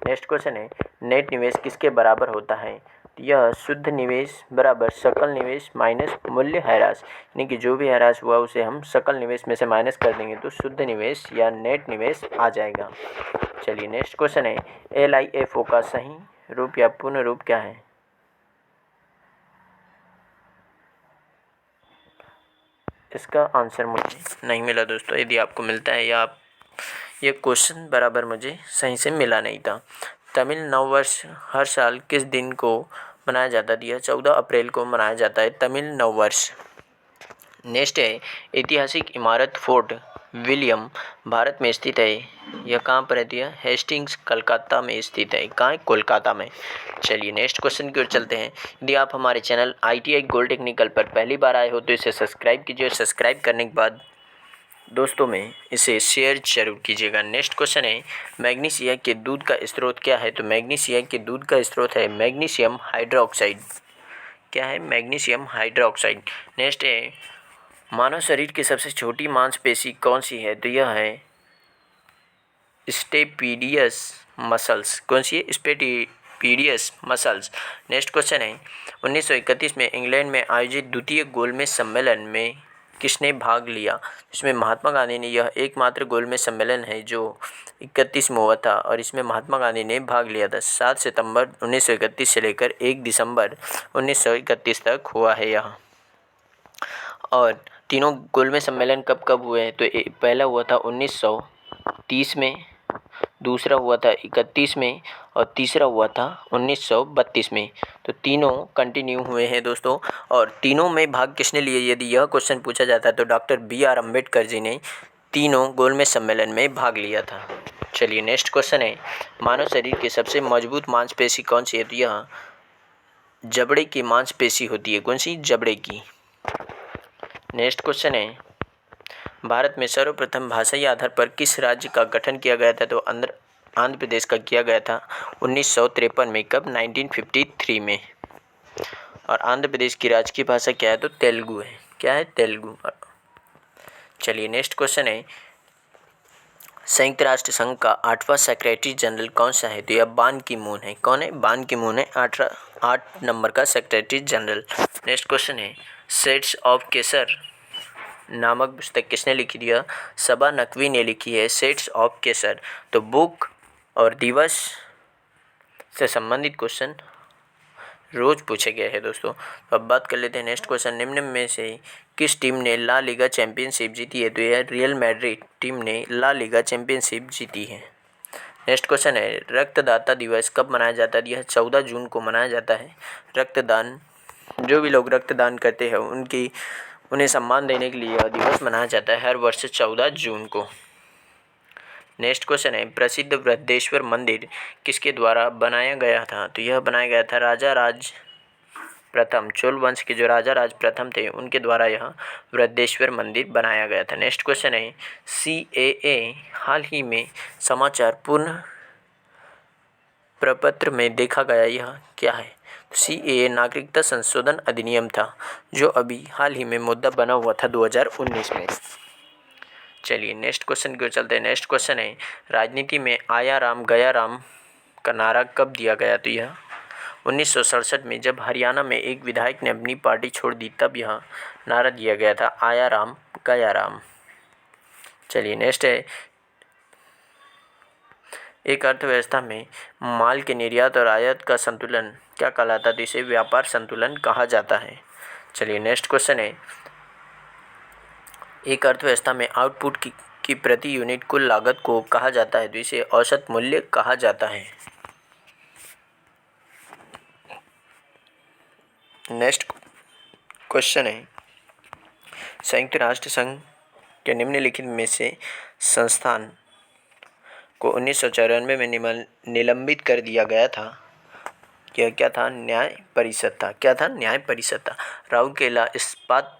नेक्स्ट क्वेश्चन है नेट निवेश किसके बराबर होता है। यह शुद्ध निवेश बराबर सकल निवेश माइनस मूल्य ह्रास, यानी कि जो भी ह्रास हुआ उसे हम सकल निवेश में से माइनस कर देंगे तो शुद्ध निवेश या नेट निवेश आ जाएगा। चलिए नेक्स्ट क्वेश्चन है LIFO का सही रूप या पूर्ण रूप क्या है। इसका आंसर मुझे नहीं मिला दोस्तों। यदि आपको मिलता है या आप ये क्वेश्चन बराबर मुझे सही से मिला नहीं था। तमिल नववर्ष हर साल किस दिन को मनाया जाता है। 14 अप्रैल को मनाया जाता है तमिल नववर्ष। नेक्स्ट है ऐतिहासिक इमारत फोर्ट विलियम भारत में स्थित है। यह कहाँ पर रहती है? हेस्टिंग्स कलकत्ता में स्थित है। कहाँ है? कोलकाता में। चलिए नेक्स्ट क्वेश्चन की ओर चलते हैं। यदि आप हमारे चैनल ITI गोल्ड टेक्निकल पर पहली बार आए हो तो इसे सब्सक्राइब कीजिए। सब्सक्राइब करने के बाद दोस्तों में इसे शेयर जरूर कीजिएगा। नेक्स्ट क्वेश्चन है मैग्नीशिया के दूध का स्रोत क्या है। तो मैग्नीशिया के दूध का स्रोत है मैग्नीशियम हाइड्रोक्साइड। क्या है? Magnesium hydroxide. नेक्स्ट है मानव शरीर की सबसे छोटी मांसपेशी कौन सी है। तो यह है स्टेपीडियस मसल्स। कौन सी है? Stapedius muscles. नेक्स्ट क्वेश्चन है 1931 में इंग्लैंड में आयोजित द्वितीय गोलमेज सम्मेलन में किसने भाग लिया। इसमें महात्मा गांधी ने। यह एकमात्र गोलमेज सम्मेलन है जो 31 में हुआ था और इसमें महात्मा गांधी ने भाग लिया था। 7 सितंबर 1931 से लेकर 1 दिसंबर 1931 तक हुआ है यह। और तीनों गोलमेज सम्मेलन कब कब हुए हैं। तो पहला हुआ था 1930 में, दूसरा हुआ था 31 में और तीसरा हुआ था 1932 में। तो तीनों कंटिन्यू हुए हैं दोस्तों। और तीनों में भाग किसने लिए, यदि यह क्वेश्चन पूछा जाता है तो डॉक्टर BR अम्बेडकर जी ने तीनों गोलमेज सम्मेलन में भाग लिया था। चलिए नेक्स्ट क्वेश्चन है, मानव शरीर की सबसे मजबूत मांसपेशी कौन सी है, तो यह जबड़े की मांसपेशी होती है। कौन सी, जबड़े की। नेक्स्ट क्वेश्चन है, भारत में सर्वप्रथम भाषाई आधार पर किस राज्य का गठन किया गया था, तो आंध्र प्रदेश का किया गया था 1953 में। कब, 1953 में। और आंध्र प्रदेश की राजकीय भाषा क्या है, तो तेलुगु है। क्या है, तेलुगु। चलिए नेक्स्ट क्वेश्चन है, संयुक्त राष्ट्र संघ का 8वां सेक्रेटरी जनरल कौन सा है, तो यह बान की मून है। कौन है, बान की मून है 8 नंबर का सेक्रेटरी जनरल। नेक्स्ट क्वेश्चन है, शेड्स ऑफ केसर नामक पुस्तक किसने लिखी थी, सबा नकवी ने लिखी है शेड्स ऑफ केसर। तो बुक और दिवस से संबंधित क्वेश्चन रोज पूछे गए हैं दोस्तों। तो अब बात कर लेते हैं नेक्स्ट क्वेश्चन, निम्न में से किस टीम ने ला लीगा चैंपियनशिप जीती है, तो यह रियल मैड्रिड टीम ने ला लीगा चैंपियनशिप जीती है। नेक्स्ट क्वेश्चन है, रक्तदाता दिवस कब मनाया जाता है, यह 14 जून को मनाया जाता है। रक्तदान, जो भी लोग रक्तदान करते हैं उन्हें सम्मान देने के लिए यह दिवस मनाया जाता है हर वर्ष 14 जून को। नेक्स्ट क्वेश्चन है, प्रसिद्ध वृद्धेश्वर मंदिर किसके द्वारा बनाया गया था, तो यह बनाया गया था राजा राज प्रथम, चोल वंश के जो राजा राज प्रथम थे उनके द्वारा यह वृद्धेश्वर मंदिर बनाया गया था। नेक्स्ट क्वेश्चन है, CAA हाल ही में समाचार पूर्ण प्रपत्र में देखा गया यह क्या है, CAA नागरिकता संशोधन अधिनियम था, जो अभी हाल ही में मुद्दा बना हुआ था 2019 में। चलिए नेक्स्ट क्वेश्चन की ओर चलते हैं। नेक्स्ट क्वेश्चन है, राजनीति में आया राम गया राम का नारा कब दिया गया, तो यह 1967 में जब हरियाणा में एक विधायक ने अपनी पार्टी छोड़ दी तब यह नारा दिया गया था, आया राम गया राम। चलिए नेक्स्ट है, एक अर्थव्यवस्था में माल के निर्यात और आयात का संतुलन क्या कहलाता है, तो इसे व्यापार संतुलन कहा जाता है। चलिए नेक्स्ट क्वेश्चन है, एक अर्थव्यवस्था में आउटपुट की प्रति यूनिट कुल लागत को कहा जाता है, तो इसे औसत मूल्य कहा जाता है। नेक्स्ट क्वेश्चन है, संयुक्त राष्ट्र संघ के निम्नलिखित में से संस्थान को 1994 में निलंबित कर दिया गया था, क्या था, न्याय परिषद था। क्या था, न्याय परिषद था। राउरकेला इस्पात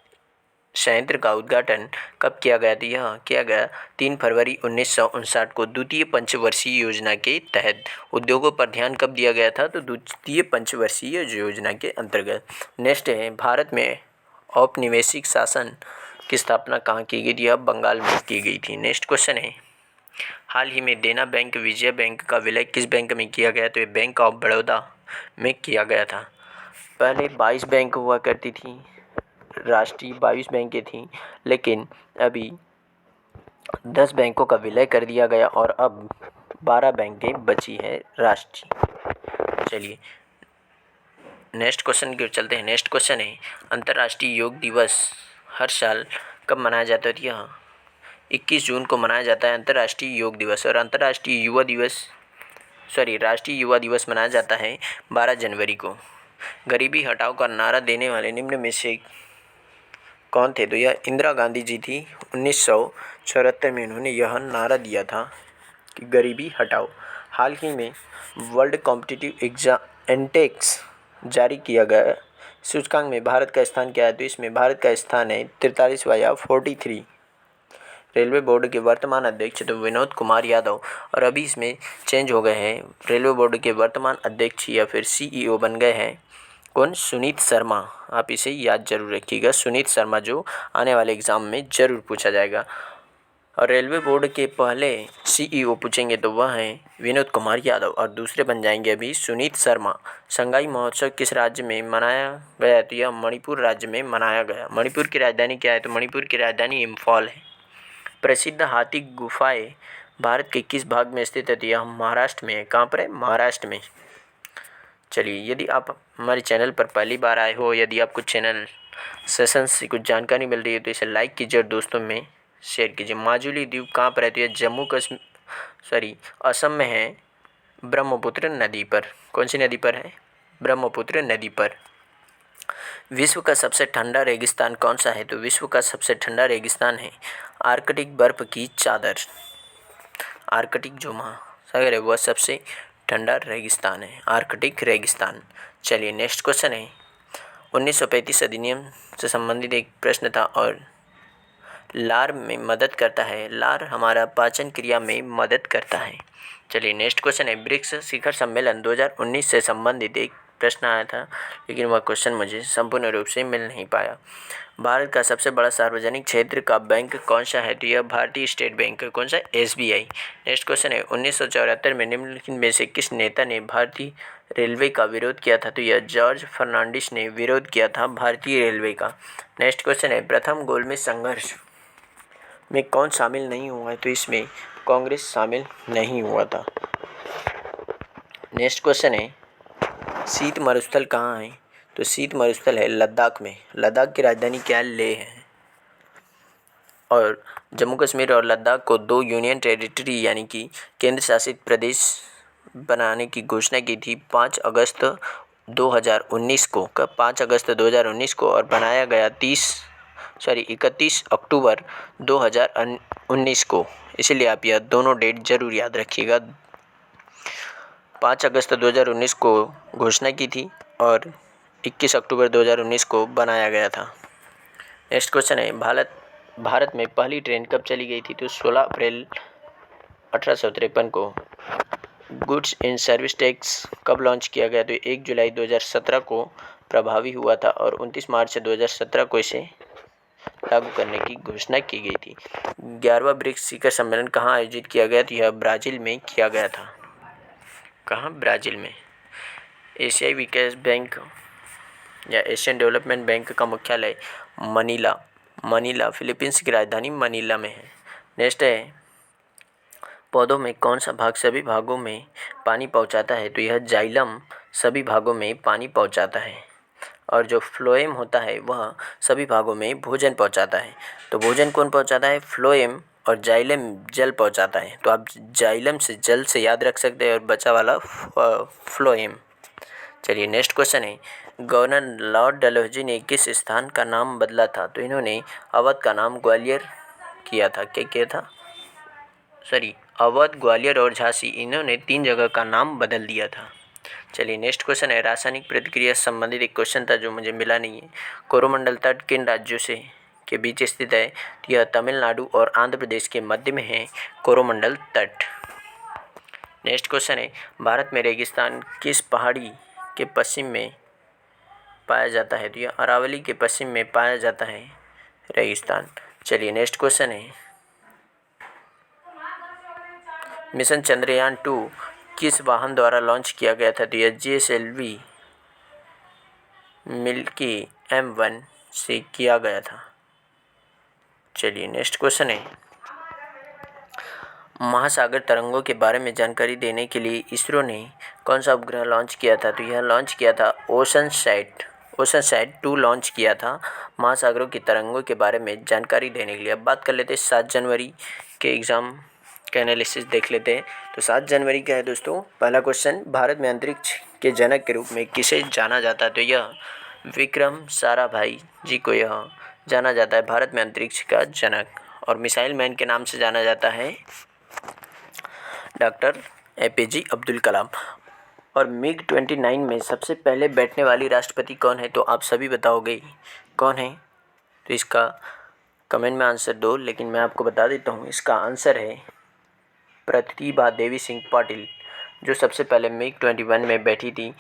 संयंत्र का उद्घाटन कब किया गया था, यह किया गया 3 फरवरी 1959 को द्वितीय पंचवर्षीय योजना के तहत। उद्योगों पर ध्यान कब दिया गया था, तो द्वितीय पंचवर्षीय योजना के अंतर्गत। नेक्स्ट है, भारत में औपनिवेशिक शासन की स्थापना कहाँ की गई थी, यह बंगाल में की गई थी। नेक्स्ट क्वेश्चन है, हाल ही में देना बैंक विजया बैंक का विलय किस बैंक में किया गया, तो ये बैंक ऑफ बड़ौदा में किया गया था। पहले 22 बैंक हुआ करती थी, राष्ट्रीय 22 बैंकें थीं, लेकिन अभी 10 बैंकों का विलय कर दिया गया और अब 12 बैंकें बची है राष्ट्रीय। चलिए नेक्स्ट क्वेश्चन की ओर चलते हैं। नेक्स्ट क्वेश्चन है, अंतर्राष्ट्रीय योग दिवस हर साल कब मनाया जाता है, यह 21 जून को मनाया जाता है अंतर्राष्ट्रीय योग दिवस। और राष्ट्रीय युवा दिवस मनाया जाता है 12 जनवरी को। गरीबी हटाओ का नारा देने वाले निम्न में से कौन थे, तो यह इंदिरा गांधी जी थी। 1974 में उन्होंने यह नारा दिया था कि गरीबी हटाओ। हाल ही में वर्ल्ड कॉम्पिटिटिव एग्जाम इंडेक्स जारी किया गया, सूचकांक में भारत का स्थान क्या है, तो इसमें भारत का स्थान है 43वां या 43। रेलवे बोर्ड के वर्तमान अध्यक्ष तो विनोद कुमार यादव, और अभी इसमें चेंज हो गए हैं। रेलवे बोर्ड के वर्तमान अध्यक्ष या फिर CEO बन गए हैं कौन, सुनीत शर्मा। आप इसे याद जरूर रखिएगा, सुनीत शर्मा, जो आने वाले एग्ज़ाम में ज़रूर पूछा जाएगा। और रेलवे बोर्ड के पहले CEO पूछेंगे तो वह हैं विनोद कुमार यादव, और दूसरे बन जाएंगे अभी सुनीत शर्मा। संगाई महोत्सव किस राज्य में मनाया गया, तो यह मणिपुर राज्य में मनाया गया। मणिपुर की राजधानी क्या है, तो मणिपुर की राजधानी इम्फॉल है। प्रसिद्ध हाथी गुफाएं भारत के किस भाग में स्थित है, तो यह महाराष्ट्र में है। कहाँ पर है, महाराष्ट्र में। चलिए, यदि आप हमारे चैनल पर पहली बार आए हो, यदि आपको चैनल सेशन से कुछ जानकारी मिल रही है तो इसे लाइक कीजिए और दोस्तों में शेयर कीजिए। माजुली द्वीप कहाँ पर है, तो यह असम में है ब्रह्मपुत्र नदी पर। कौन सी नदी पर है? ब्रह्मपुत्र नदी पर। विश्व का सबसे ठंडा रेगिस्तान कौन सा है? तो विश्व का सबसे ठंडा रेगिस्तान है आर्कटिक बर्फ की चादर। आर्कटिक जो महासागर है वह सबसे ठंडा रेगिस्तान है, आर्कटिक रेगिस्तान। चलिए नेक्स्ट क्वेश्चन है 1935 अधिनियम से संबंधित एक प्रश्न था और लार में मदद करता है। लार हमारा पाचन क्रिया में मदद करता है। चलिए नेक्स्ट क्वेश्चन है ब्रिक्स शिखर सम्मेलन 2019 से संबंधित एक प्रश्न आया था, लेकिन वह क्वेश्चन मुझे संपूर्ण रूप से मिल नहीं पाया। भारत का सबसे बड़ा सार्वजनिक क्षेत्र का बैंक कौन सा है? तो यह भारतीय स्टेट बैंक है। कौन सा? SBI। नेक्स्ट क्वेश्चन है 1974 में निम्नलिखित में से किस नेता ने भारतीय रेलवे का विरोध किया था? तो यह जॉर्ज फर्नांडिस ने विरोध किया था भारतीय रेलवे का। नेक्स्ट क्वेश्चन है प्रथम गोलमेज संघर्ष में कौन शामिल नहीं हुआ है? तो इसमें कांग्रेस शामिल नहीं हुआ था। नेक्स्ट क्वेश्चन है शीत मरुस्थल कहाँ है? तो शीत मरुस्थल है लद्दाख में। लद्दाख की राजधानी क्या है? लेह है। और जम्मू कश्मीर और लद्दाख को 2 यूनियन टेरिटरी यानी कि केंद्र शासित प्रदेश बनाने की घोषणा की थी 5 अगस्त 2019 को। कब? 5 अगस्त 2019 को। और बनाया गया 31 अक्टूबर 2019 को। इसलिए आप यह दोनों डेट जरूर याद रखिएगा। 5 अगस्त 2019 को घोषणा की थी और 21 अक्टूबर 2019 को बनाया गया था। नेक्स्ट क्वेश्चन है भारत में पहली ट्रेन कब चली गई थी? तो 16 अप्रैल 1853 को। गुड्स इन सर्विस टैक्स कब लॉन्च किया गया? तो 1 जुलाई 2017 को प्रभावी हुआ था और 29 मार्च 2017 को इसे लागू करने की घोषणा की गई थी। 11वां ब्रिक्स शिखर सम्मेलन कहाँ आयोजित किया गया? तो यह ब्राज़ील में किया गया था। कहाँ? ब्राज़ील में। एशियाई विकास बैंक या एशियन डेवलपमेंट बैंक का मुख्यालय मनीला फिलीपींस की राजधानी मनीला में है। नेक्स्ट है पौधों में कौन सा भाग सभी भागों में पानी पहुंचाता है? तो यह जाइलम सभी भागों में पानी पहुंचाता है और जो फ्लोएम होता है वह सभी भागों में भोजन पहुंचाता है। तो भोजन कौन पहुंचाता है? फ्लोएम। और जाइलम जल पहुंचाता है। तो आप जाइलम से जल से याद रख सकते हैं और बचा वाला फ्लोएम। चलिए नेक्स्ट क्वेश्चन है गवर्नर लॉर्ड डलहौजी ने किस स्थान का नाम बदला था? तो इन्होंने अवध का नाम ग्वालियर किया था। क्या किया था? अवध, ग्वालियर और झांसी, इन्होंने 3 जगह का नाम बदल दिया था। चलिए नेक्स्ट क्वेश्चन है रासायनिक प्रतिक्रिया से संबंधित एक क्वेश्चन था जो मुझे मिला नहीं है। कोरोमंडल तट किन राज्यों से के बीच स्थित है? यह तमिलनाडु और आंध्र प्रदेश के मध्य में है कोरोमंडल तट। नेक्स्ट क्वेश्चन है भारत में रेगिस्तान किस पहाड़ी के पश्चिम में पाया जाता है? तो यह अरावली के पश्चिम में पाया जाता है रेगिस्तान। चलिए नेक्स्ट क्वेश्चन है मिशन चंद्रयान 2 किस वाहन द्वारा लॉन्च किया गया था? तो यह GSLV मिल्की M1 से किया गया था। चलिए नेक्स्ट क्वेश्चन है महासागर तरंगों के बारे में जानकारी देने के लिए इसरो ने कौन सा उपग्रह लॉन्च किया था? तो यह लॉन्च किया था ओशनसैट 2 लॉन्च किया था महासागरों की तरंगों के बारे में जानकारी देने के लिए। अब बात कर लेते हैं 7 जनवरी के एग्ज़ाम का एनालिसिस देख लेते हैं। तो 7 जनवरी का है दोस्तों पहला क्वेश्चन भारत में अंतरिक्ष के जनक के रूप में किसे जाना जाता है? तो यह विक्रम साराभाई जी को यह जाना जाता है भारत में अंतरिक्ष का जनक। और मिसाइल मैन के नाम से जाना जाता है डॉक्टर APJ अब्दुल कलाम। और MiG-29 में सबसे पहले बैठने वाली राष्ट्रपति कौन है? तो आप सभी बताओगे कौन है? तो इसका कमेंट में आंसर दो, लेकिन मैं आपको बता देता हूँ इसका आंसर है प्रतिभा देवी सिंह पाटिल, जो सबसे पहले MiG-21 में बैठी थी।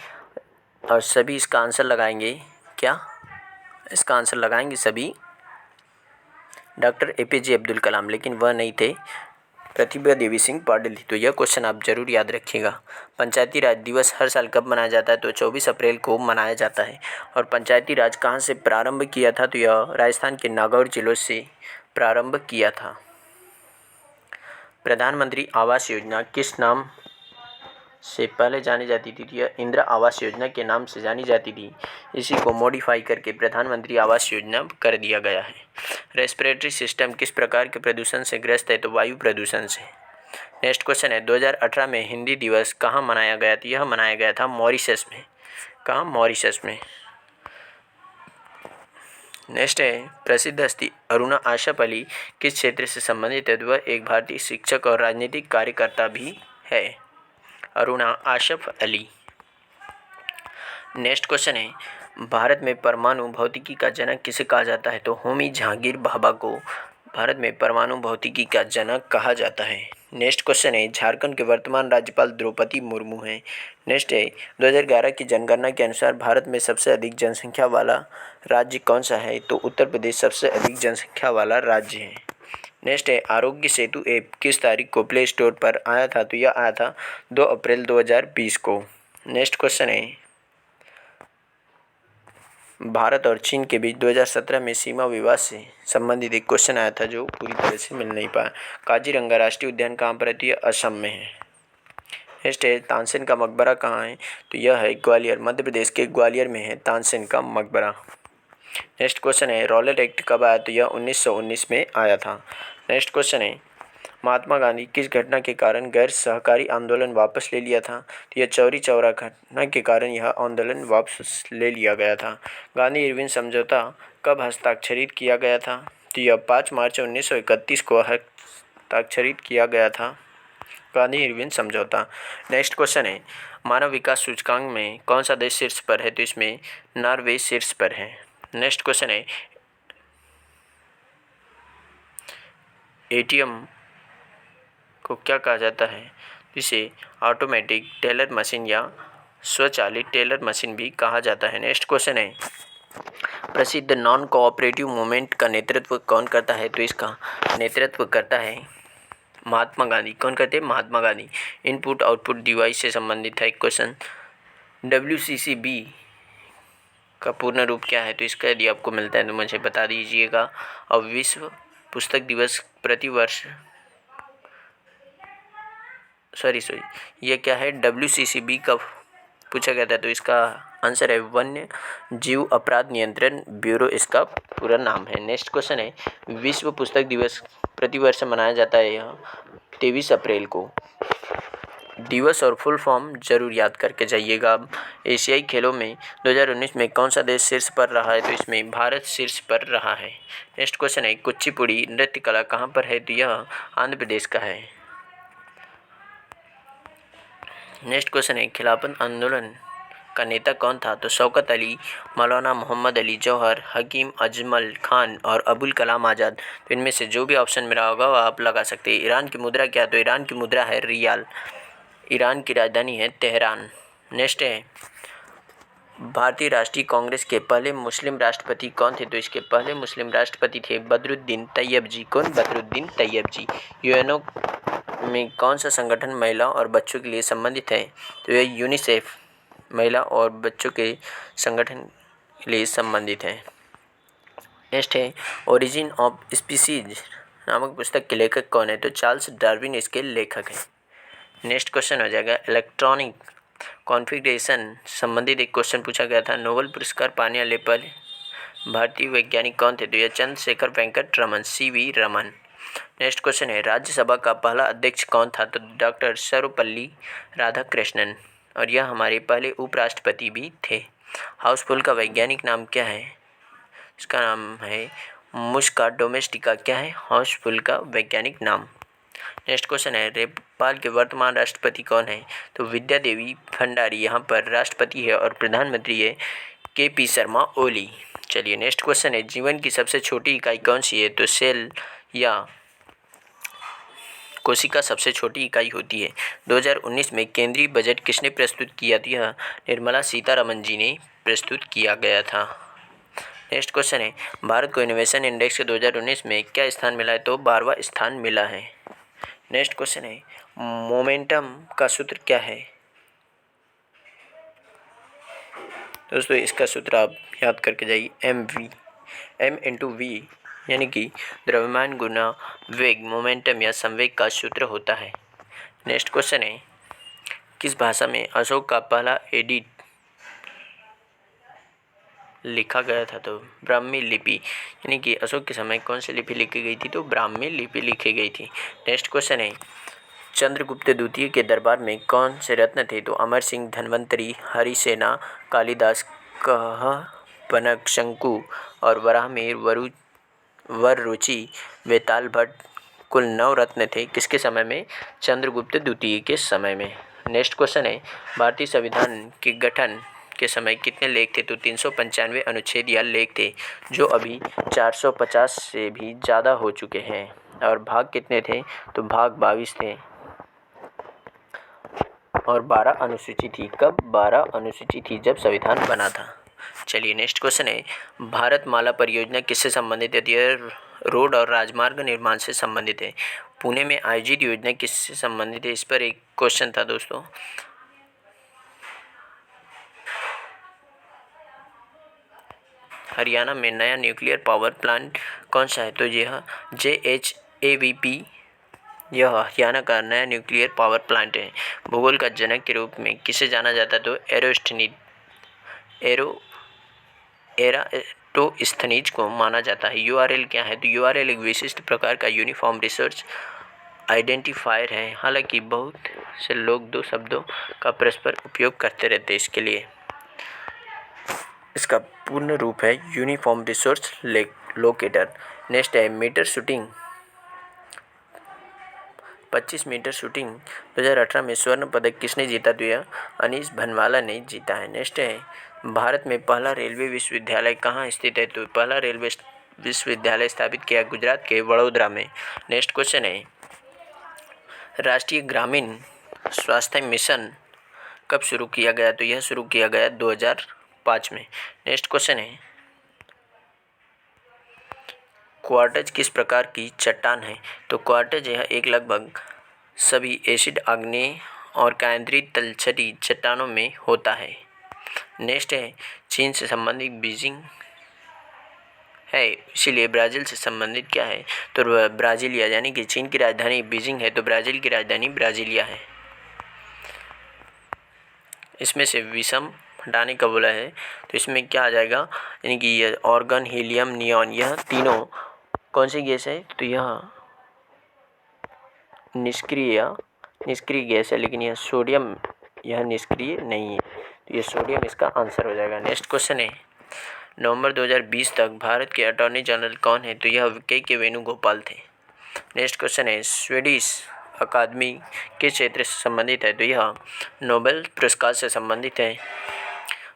और सभी इसका आंसर लगाएंगे। क्या इसका आंसर लगाएंगे सभी? डॉक्टर APJ अब्दुल कलाम, लेकिन वह नहीं थे, प्रतिभा देवी सिंह पाटिल थी। तो यह क्वेश्चन आप जरूर याद रखिएगा। पंचायती राज दिवस हर साल कब मनाया जाता है? तो 24 अप्रैल को मनाया जाता है। और पंचायती राज कहाँ से प्रारंभ किया था? तो यह राजस्थान के नागौर जिलों से प्रारंभ किया था। प्रधानमंत्री आवास योजना किस नाम से पहले जानी जाती थी? यह इंदिरा आवास योजना के नाम से जानी जाती थी। इसी को मॉडिफाई करके प्रधानमंत्री आवास योजना कर दिया गया है। रेस्पिरेटरी सिस्टम किस प्रकार के प्रदूषण से ग्रस्त है? तो वायु प्रदूषण से। नेक्स्ट क्वेश्चन है 2018 में हिंदी दिवस कहाँ मनाया गया था? यह मनाया गया था मॉरिशस में। कहाँ? मॉरिशस में। नेक्स्ट है प्रसिद्ध हस्ती अरुणा आशफ अली किस क्षेत्र से संबंधित है? वह एक भारतीय शिक्षक और राजनीतिक कार्यकर्ता भी है। अरुणा आशफ अली। नेक्स्ट क्वेश्चन है भारत में परमाणु भौतिकी का जनक किसे कहा जाता है? तो होमी जहांगीर भाभा को भारत में परमाणु भौतिकी का जनक कहा जाता है। नेक्स्ट क्वेश्चन है झारखंड के वर्तमान राज्यपाल द्रौपदी मुर्मू हैं। नेक्स्ट है 2011 की जनगणना के अनुसार भारत में सबसे अधिक जनसंख्या वाला राज्य कौन सा है? तो उत्तर प्रदेश सबसे अधिक जनसंख्या वाला राज्य है। नेक्स्ट है आरोग्य सेतु ऐप किस तारीख को प्ले स्टोर पर आया था? तो यह आया था 2 अप्रैल 2020 को। नेक्स्ट क्वेश्चन है भारत और चीन के बीच 2017 में सीमा विवाद से संबंधित एक क्वेश्चन आया था जो पूरी तरह से मिल नहीं पाया। काजीरंगा राष्ट्रीय उद्यान कहाँ पर है? तो यह असम में है। नेक्स्ट है तानसेन का मकबरा कहाँ है? तो यह है ग्वालियर, मध्य प्रदेश के ग्वालियर में है तानसेन का मकबरा। नेक्स्ट क्वेश्चन है रॉलेट एक्ट कब आया? तो यह 1919 में आया था। नेक्स्ट क्वेश्चन है महात्मा गांधी किस घटना के कारण गैर सहकारी आंदोलन वापस ले लिया था? तो यह चौरी चौरा घटना के कारण यह आंदोलन वापस ले लिया गया था। गांधी इरविन समझौता कब हस्ताक्षरित किया गया था? तो यह 5 मार्च 1931 को हस्ताक्षरित किया गया था गांधी इरविन समझौता। नेक्स्ट क्वेश्चन है मानव विकास सूचकांक में कौन सा देश शीर्ष पर है? तो इसमें नॉर्वे शीर्ष पर है। नेक्स्ट क्वेश्चन है एटीएम को क्या कहा जाता है? इसे ऑटोमेटिक टेलर मशीन या स्वचालित टेलर मशीन भी कहा जाता है। नेक्स्ट क्वेश्चन है प्रसिद्ध नॉन कोऑपरेटिव मूवमेंट का नेतृत्व कौन करता है? तो इसका नेतृत्व करता है महात्मा गांधी। कौन करते हैं? Mahatma Gandhi. Input output device से संबंधित है क्वेश्चन। WCCB का पूर्ण रूप क्या है? तो इसका यदि आपको मिलता है तो मुझे बता दीजिएगा। और विश्व पुस्तक दिवस प्रतिवर्ष सॉरी ये क्या है? WCCB कब पूछा गया था? तो इसका आंसर है वन्य जीव अपराध नियंत्रण ब्यूरो इसका पूरा नाम है। नेक्स्ट क्वेश्चन है विश्व पुस्तक दिवस प्रतिवर्ष मनाया जाता है यह 23 अप्रैल को। दिवस और फुल फॉर्म जरूर याद करके जाइएगा। एशियाई खेलों में 2019 में कौन सा देश शीर्ष पर रहा है? तो इसमें भारत शीर्ष पर रहा है। नेक्स्ट क्वेश्चन है कुचिपुड़ी नृत्य कला कहाँ पर है? तो यह आंध्र प्रदेश का है। नेक्स्ट क्वेश्चन है खिलाफत आंदोलन का नेता कौन था? तो शौकत अली, मौलाना मोहम्मद अली जौहर, हकीम अजमल खान और अबुल कलाम आज़ाद। तो इनमें से जो भी ऑप्शन मेरा होगा वह आप लगा सकते हैं। ईरान की मुद्रा क्या? तो ईरान की मुद्रा है रियाल। ईरान की राजधानी है तेहरान। नेक्स्ट है भारतीय राष्ट्रीय कांग्रेस के पहले मुस्लिम राष्ट्रपति कौन थे? तो इसके पहले मुस्लिम राष्ट्रपति थे बदरुद्दीन तैयब जी। कौन? बदरुद्दीन तैयब जी। यूएनओ में कौन सा संगठन महिलाओं और बच्चों के लिए संबंधित है? तो यह यूनिसेफ महिला और बच्चों के संगठन के लिए संबंधित है। नेक्स्ट है ओरिजिन ऑफ स्पीसीज नामक पुस्तक के लेखक कौन है? तो चार्ल्स डार्विन इसके लेखक हैं। नेक्स्ट क्वेश्चन हो जाएगा इलेक्ट्रॉनिक कॉन्फ़िगरेशन संबंधित एक क्वेश्चन पूछा गया था। नोबेल पुरस्कार पाने वाले पहले भारतीय वैज्ञानिक कौन थे? तो यह Chandrasekhar Venkata Raman CV Raman. Next question है राज्यसभा का पहला अध्यक्ष कौन था? तो डॉक्टर सर्वपल्ली राधाकृष्णन। और यह हमारे पहले उपराष्ट्रपति भी थे। हाउसफुल का वैज्ञानिक नाम क्या है? इसका नाम है मुस्का डोमेस्टिका। क्या है? हाउसफुल का वैज्ञानिक नाम। नेक्स्ट क्वेश्चन है नेपाल के वर्तमान राष्ट्रपति कौन है? तो विद्या देवी भंडारी यहाँ पर राष्ट्रपति है और प्रधानमंत्री है KP शर्मा ओली। चलिए नेक्स्ट क्वेश्चन है जीवन की सबसे छोटी इकाई कौन सी है? तो सेल या कोशिका सबसे छोटी इकाई होती है। 2019 में केंद्रीय बजट किसने प्रस्तुत किया था? निर्मला सीतारमन जी ने प्रस्तुत किया गया था। नेक्स्ट क्वेश्चन है भारत को इनोवेशन इंडेक्स के 2019 में क्या स्थान मिला है? तो 12वां स्थान मिला है। नेक्स्ट क्वेश्चन है मोमेंटम का सूत्र क्या है? दोस्तों इसका सूत्र आप याद करके जाइए M/V यानी कि द्रव्यमान गुना वेग मोमेंटम या संवेग का सूत्र होता है। नेक्स्ट क्वेश्चन है किस भाषा में अशोक का पहला एडिट लिखा गया था? तो ब्राह्मी लिपि यानी कि अशोक के समय कौन सी लिपि लिखी गई थी? तो ब्राह्मी लिपि लिखी गई थी। नेक्स्ट क्वेश्चन है चंद्रगुप्त द्वितीय के दरबार में कौन से रत्न थे? तो अमर सिंह, धन्वंतरी, हरिसेना, कालिदास, कह, शंकु और वराहमिहिर, वररुचि, वेताल भट्ट कुल 9 रत्न थे। किसके समय में? चंद्रगुप्त द्वितीय के समय में। नेक्स्ट क्वेश्चन है, भारतीय संविधान के गठन के समय कितने लेख थे? तो 395 अनुच्छेद या लेख थे, जो अभी 450 से भी ज़्यादा हो चुके हैं। और भाग कितने थे? तो भाग 22 थे और 12 अनुसूची थी। कब? 12 अनुसूची थी जब संविधान बना था। चलिए नेक्स्ट क्वेश्चन है, भारतमाला परियोजना किससे संबंधित है? यह रोड और राजमार्ग निर्माण से संबंधित है। पुणे में आयोजित योजना किससे संबंधित है? इस पर एक क्वेश्चन था दोस्तों। हरियाणा में नया न्यूक्लियर पावर प्लांट कौन सा है? तो यह JHAVP, यह हरियाणा का नया न्यूक्लियर पावर प्लांट है। भूगोल का जनक के रूप में किसे जाना जाता है? तो एराटोस्थनीज को माना जाता है। URL क्या है? तो URL एक विशिष्ट प्रकार का यूनिफॉर्म रिसर्च आइडेंटिफायर है। हालांकि बहुत से लोग 2 शब्दों का परस्पर उपयोग करते रहते हैं इसके लिए। इसका पूर्ण रूप है यूनिफॉर्म रिसोर्स लोकेटर। नेक्स्ट है, मीटर शूटिंग 25 मीटर शूटिंग 2018 में स्वर्ण पदक किसने जीता? तो यह अनीश भनवाला ने जीता है। नेक्स्ट है, भारत में पहला रेलवे विश्वविद्यालय कहाँ स्थित है? तो पहला रेलवे विश्वविद्यालय स्थापित किया गुजरात के वडोदरा में। नेक्स्ट क्वेश्चन है, राष्ट्रीय ग्रामीण स्वास्थ्य मिशन कब शुरू किया गया? तो यह शुरू किया गया 2005 में। नेक्स्ट क्वेश्चन है, क्वार्टज किस प्रकार की चट्टान है? तो क्वार्टज यह एक लगभग सभी एसिड, आग्नेय और केंद्रीय तलछटी चट्टानों में होता है। नेक्स्ट है, चीन से संबंधित बीजिंग है, इसीलिए ब्राज़ील से संबंधित क्या है? तो ब्राज़ीलिया, यानी कि चीन की राजधानी बीजिंग है तो ब्राज़ील की राजधानी ब्राज़ीलिया है। इसमें से विषम हटाने का बोला है तो इसमें क्या आ जाएगा? यानी कि ये ऑर्गन, हीलियम, नियॉन, यह तीनों कौन सी गैस है? तो यह निष्क्रिय गैस है, लेकिन यह सोडियम यह निष्क्रिय नहीं है, तो ये सोडियम इसका आंसर हो जाएगा। नेक्स्ट क्वेश्चन है, नवंबर 2020 तक भारत के अटॉर्नी जनरल कौन है? तो यह के वेणुगोपाल थे। नेक्स्ट क्वेश्चन है, स्वीडिश अकादमी किस क्षेत्र से संबंधित है? तो यह नोबेल पुरस्कार से संबंधित है।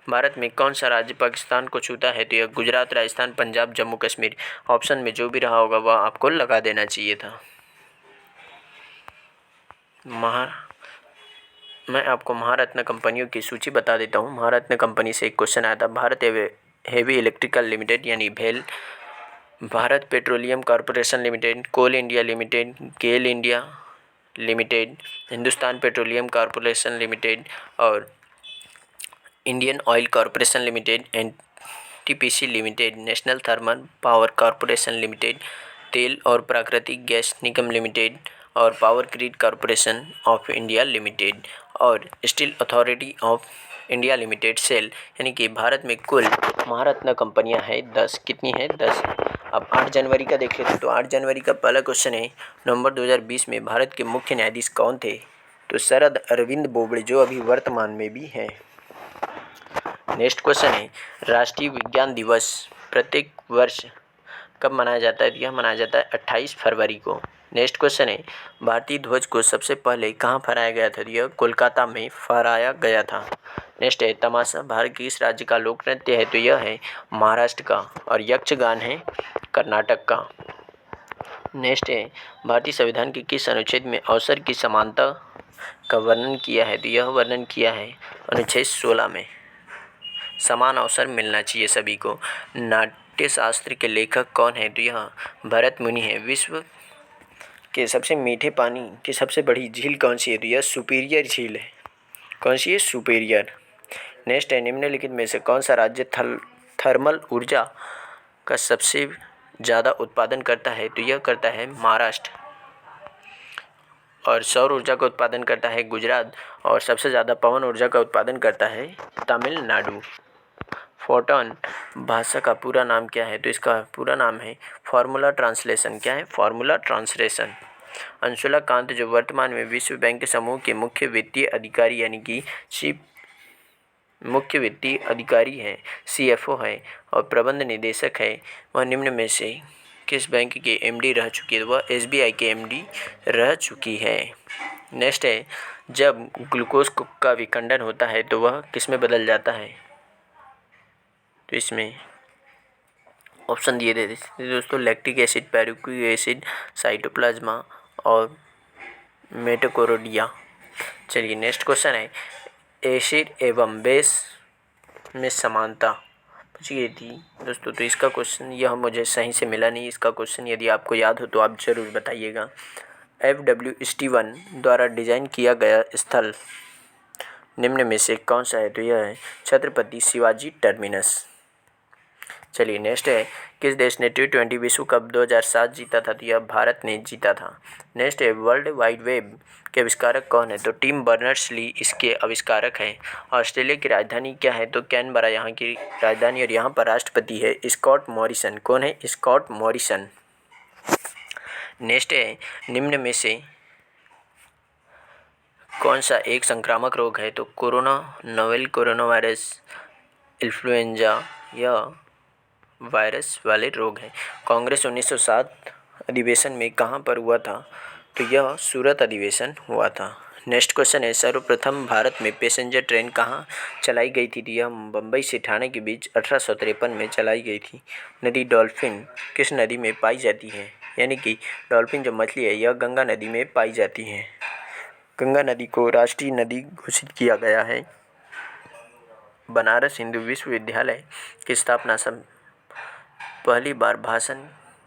भारत में कौन सा राज्य पाकिस्तान को छूता है? तो यह गुजरात, राजस्थान, पंजाब, जम्मू कश्मीर। ऑप्शन में जो भी रहा होगा वह आपको लगा देना चाहिए था। मैं आपको महारत्न कंपनियों की सूची बता देता हूँ। महारत्न कंपनी से एक क्वेश्चन आया था। भारत हेवी इलेक्ट्रिकल लिमिटेड यानी भेल, Bharat Petroleum Corporation Limited, Coal India Limited, GAIL India Limited, Hindustan Petroleum Corporation Limited और Indian Oil Corporation Limited, NTPC Limited, National Thermal Power Corporation Limited, तेल और प्राकृतिक गैस निगम लिमिटेड और Power Grid Corporation of India Limited और Steel Authority of India Limited SAIL. यानी कि भारत में कुल महारत्न कंपनियां हैं 10। कितनी है? 10। अब 8 जनवरी का देख लेते हैं। तो 8 जनवरी का पहला क्वेश्चन है, नवंबर 2020 में भारत के मुख्य न्यायाधीश कौन थे? तो शरद अरविंद बोबड़े, जो अभी वर्तमान में भी हैं। नेक्स्ट क्वेश्चन है, राष्ट्रीय विज्ञान दिवस प्रत्येक वर्ष कब मनाया जाता है? यह मनाया जाता है 28 फरवरी को। नेक्स्ट क्वेश्चन है, भारतीय ध्वज को सबसे पहले कहाँ फहराया गया था? यह कोलकाता में फहराया गया था। नेक्स्ट है, तमाशा भारत के किस राज्य का लोक नृत्य है? तो यह है महाराष्ट्र का और यक्षगान है कर्नाटक का। नेक्स्ट है, भारतीय संविधान के किस अनुच्छेद में अवसर की समानता का वर्णन किया है? तो यह वर्णन किया है अनुच्छेद 16 में। समान अवसर मिलना चाहिए सभी को। नाट्य शास्त्र के लेखक कौन है? तो यह भरत मुनि है। विश्व के सबसे मीठे पानी की सबसे बड़ी झील कौन सी है? तो यह सुपीरियर झील है। कौन सी है? सुपीरियर। नेक्स्ट है, निम्नलिखित में से कौन सा राज्य थर्मल ऊर्जा का सबसे ज़्यादा उत्पादन करता है? तो यह करता है महाराष्ट्र। और सौर ऊर्जा का उत्पादन करता है गुजरात और सबसे ज़्यादा पवन ऊर्जा का उत्पादन करता है तमिलनाडु। फोटॉन भाषा का पूरा नाम क्या है? तो इसका पूरा नाम है फॉर्मूला ट्रांसलेशन। क्या है? Formula translation. अंशुला कांत जो वर्तमान में विश्व बैंक समूह के मुख्य वित्तीय अधिकारी यानी कि मुख्य वित्तीय अधिकारी हैं, CFO है और प्रबंध निदेशक है, वह निम्न में से किस बैंक के MD रह चुकी है? तो वह SBI के MD रह चुकी है। नेक्स्ट है, जब ग्लूकोज का विखंडन होता है तो वह किस में बदल जाता है? तो इसमें ऑप्शन दिए देते हैं दोस्तों, लैक्टिक एसिड, पेरिक्विक एसिड, साइटोप्लाज्मा और मिटोकॉन्ड्रिया। चलिए नेक्स्ट क्वेश्चन है, एसिड एवं बेस में समानता पूछी गई थी दोस्तों। तो इसका क्वेश्चन यह मुझे सही से मिला नहीं, इसका क्वेश्चन यदि आपको याद हो तो आप ज़रूर बताइएगा। FW स्टीवन द्वारा डिजाइन किया गया स्थल निम्न में से कौन सा है? तो यह है छत्रपति शिवाजी टर्मिनस। चलिए नेक्स्ट है, किस देश ने T20 विश्व कप 2007 जीता था? तो यह भारत ने जीता था। नेक्स्ट है, वर्ल्ड वाइड वेब के आविष्कारक कौन है? तो टिम बर्नर्स-ली इसके आविष्कारक हैं। ऑस्ट्रेलिया की राजधानी क्या है? तो कैनबरा यहाँ की राजधानी और यहाँ पर राष्ट्रपति है स्कॉट मॉरिसन। कौन है? Scott Morrison. नेक्स्ट है, निम्न में से कौन सा एक संक्रामक रोग है? तो corona, novel corona virus, influenza या वायरस वाले रोग हैं। कांग्रेस 1907 अधिवेशन में कहाँ पर हुआ था? तो यह सूरत अधिवेशन हुआ था। नेक्स्ट क्वेश्चन है, सर्वप्रथम भारत में पैसेंजर ट्रेन कहाँ चलाई गई थी? यह बम्बई से ठाणे के बीच 1853 में चलाई गई थी। नदी डॉल्फिन किस नदी में पाई जाती है? यानी कि डॉल्फिन जो मछली है यह गंगा नदी में पाई जाती है। गंगा नदी को राष्ट्रीय नदी घोषित किया गया है। बनारस हिंदू विश्वविद्यालय की स्थापना पहली बार भाषण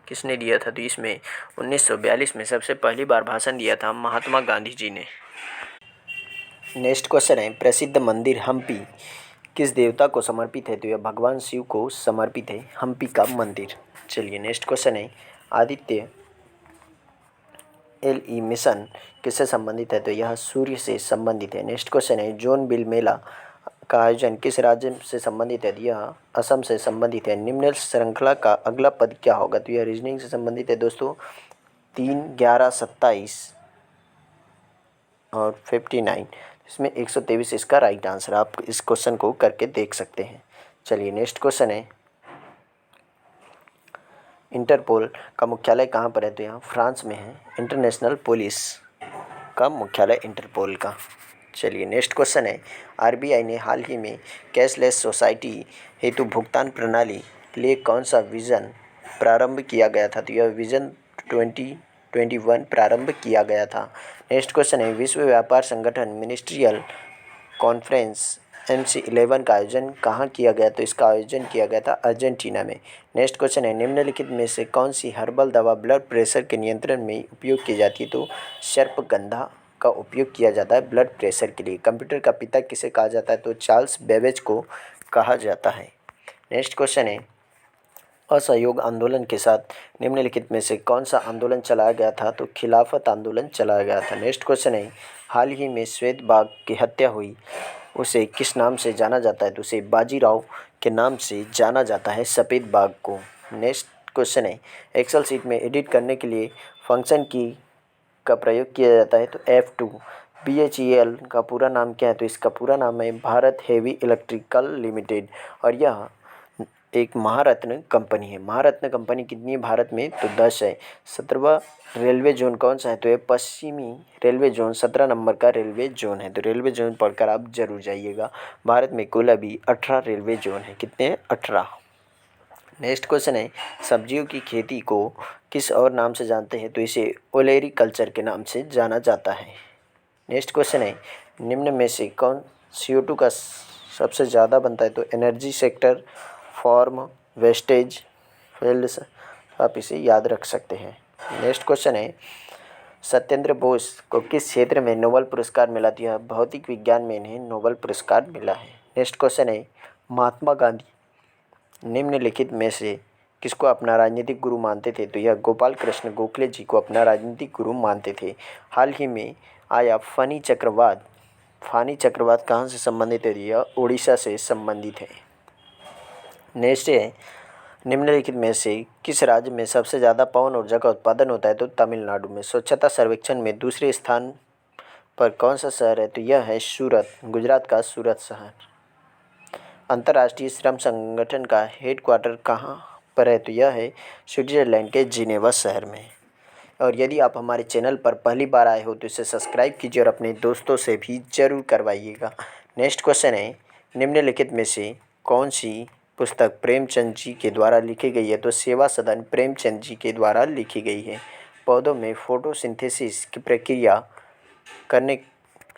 किसने दिया था? तो इसमें 1942 में सबसे पहली बार भाषण दिया था महात्मा गांधी जी ने। नेक्स्ट क्वेश्चन है, प्रसिद्ध मंदिर हम्पी किस देवता को समर्पित है? तो यह भगवान शिव को समर्पित है हम्पी का मंदिर। चलिए नेक्स्ट क्वेश्चन है, आदित्य LE मिशन किससे संबंधित है? तो यह सूर्य से संबंधित है। नेक्स्ट क्वेश्चन है, जोन बिल मेला का आयोजन किस राज्य से संबंधित है? यह असम से संबंधित है। निम्न श्रृंखला का अगला पद क्या होगा? तो यह रीजनिंग से संबंधित है दोस्तों। 3, 11, 27 और 59, इसमें 123 इसका राइट आंसर। आप इस क्वेश्चन को करके देख सकते हैं। चलिए नेक्स्ट क्वेश्चन है, इंटरपोल का मुख्यालय कहाँ पर है? तो यहाँ फ्रांस में है। इंटरनेशनल पुलिस का मुख्यालय इंटरपोल का। चलिए नेक्स्ट क्वेश्चन है, RBI ने हाल ही में कैशलेस सोसाइटी हेतु भुगतान प्रणाली के लिए कौन सा विज़न प्रारंभ किया गया था? तो यह विज़न 2021 प्रारंभ किया गया था। नेक्स्ट क्वेश्चन है, विश्व व्यापार संगठन मिनिस्ट्रियल कॉन्फ्रेंस MC11 का आयोजन कहाँ किया गया? तो इसका आयोजन किया गया था अर्जेंटीना में। नेक्स्ट क्वेश्चन है, निम्नलिखित में से कौन सी हर्बल दवा ब्लड प्रेशर के नियंत्रण में उपयोग की जाती है? तो सर्पगंधा का उपयोग किया जाता है ब्लड प्रेशर के लिए। कंप्यूटर का पिता किसे कहा जाता है? तो चार्ल्स बेबेज को कहा जाता है। नेक्स्ट क्वेश्चन है, असहयोग आंदोलन के साथ निम्नलिखित में से कौन सा आंदोलन चलाया गया था? तो खिलाफत आंदोलन चलाया गया था। नेक्स्ट क्वेश्चन है, हाल ही में श्वेत बाघ की हत्या हुई उसे किस नाम से जाना जाता है? तो उसे बाजीराव के नाम से जाना जाता है सफ़ेद बाघ को। नेक्स्ट क्वेश्चन है, एक्सेल शीट में एडिट करने के लिए फंक्शन की का प्रयोग किया जाता है? तो F2। BHEL का पूरा नाम क्या है? तो इसका पूरा नाम है भारत हेवी इलेक्ट्रिकल लिमिटेड और यह एक महारत्न कंपनी है। महारत्न कंपनी कितनी है भारत में? तो 10 है। 17वां रेलवे जोन कौन सा है? तो ये पश्चिमी रेलवे जोन 17 नंबर का रेलवे जोन है। तो रेलवे जोन पढ़कर आप जरूर जाइएगा। भारत में कुल अभी 18 रेलवे जोन है। कितने हैं? 18। नेक्स्ट क्वेश्चन है, सब्जियों की खेती को किस और नाम से जानते हैं? तो इसे ओलेरी कल्चर के नाम से जाना जाता है। नेक्स्ट क्वेश्चन है, निम्न में से कौन CO2 का सबसे ज़्यादा बनता है? तो energy sector, form, wastage, fields, आप इसे याद रख सकते हैं। नेक्स्ट क्वेश्चन है, सत्येंद्र बोस को किस क्षेत्र में नोबेल पुरस्कार मिला? था भौतिक विज्ञान में इन्हें नोबेल पुरस्कार मिला है। नेक्स्ट क्वेश्चन है, महात्मा गांधी निम्नलिखित में से किसको अपना राजनीतिक गुरु मानते थे? तो यह गोपाल कृष्ण गोखले जी को अपना राजनीतिक गुरु मानते थे। हाल ही में आया फानी चक्रवात कहाँ से संबंधित है? यह उड़ीसा से संबंधित है। नेक्स्ट है, निम्नलिखित में से किस राज्य में सबसे ज़्यादा पवन ऊर्जा का उत्पादन होता है? तो तमिलनाडु में। स्वच्छता सर्वेक्षण में दूसरे स्थान पर कौन सा शहर है? तो यह है सूरत, गुजरात का सूरत शहर। अंतर्राष्ट्रीय श्रम संगठन का हेडक्वार्टर कहाँ पर है? तो यह है स्विट्जरलैंड के जिनेवा शहर में। और यदि आप हमारे चैनल पर पहली बार आए हो तो इसे सब्सक्राइब कीजिए और अपने दोस्तों से भी ज़रूर करवाइएगा। नेक्स्ट क्वेश्चन है, निम्नलिखित में से कौन सी पुस्तक प्रेमचंद जी के द्वारा लिखी गई है? तो सेवा सदन प्रेमचंद जी के द्वारा लिखी गई है। पौधों में फोटोसिंथेसिस की प्रक्रिया करने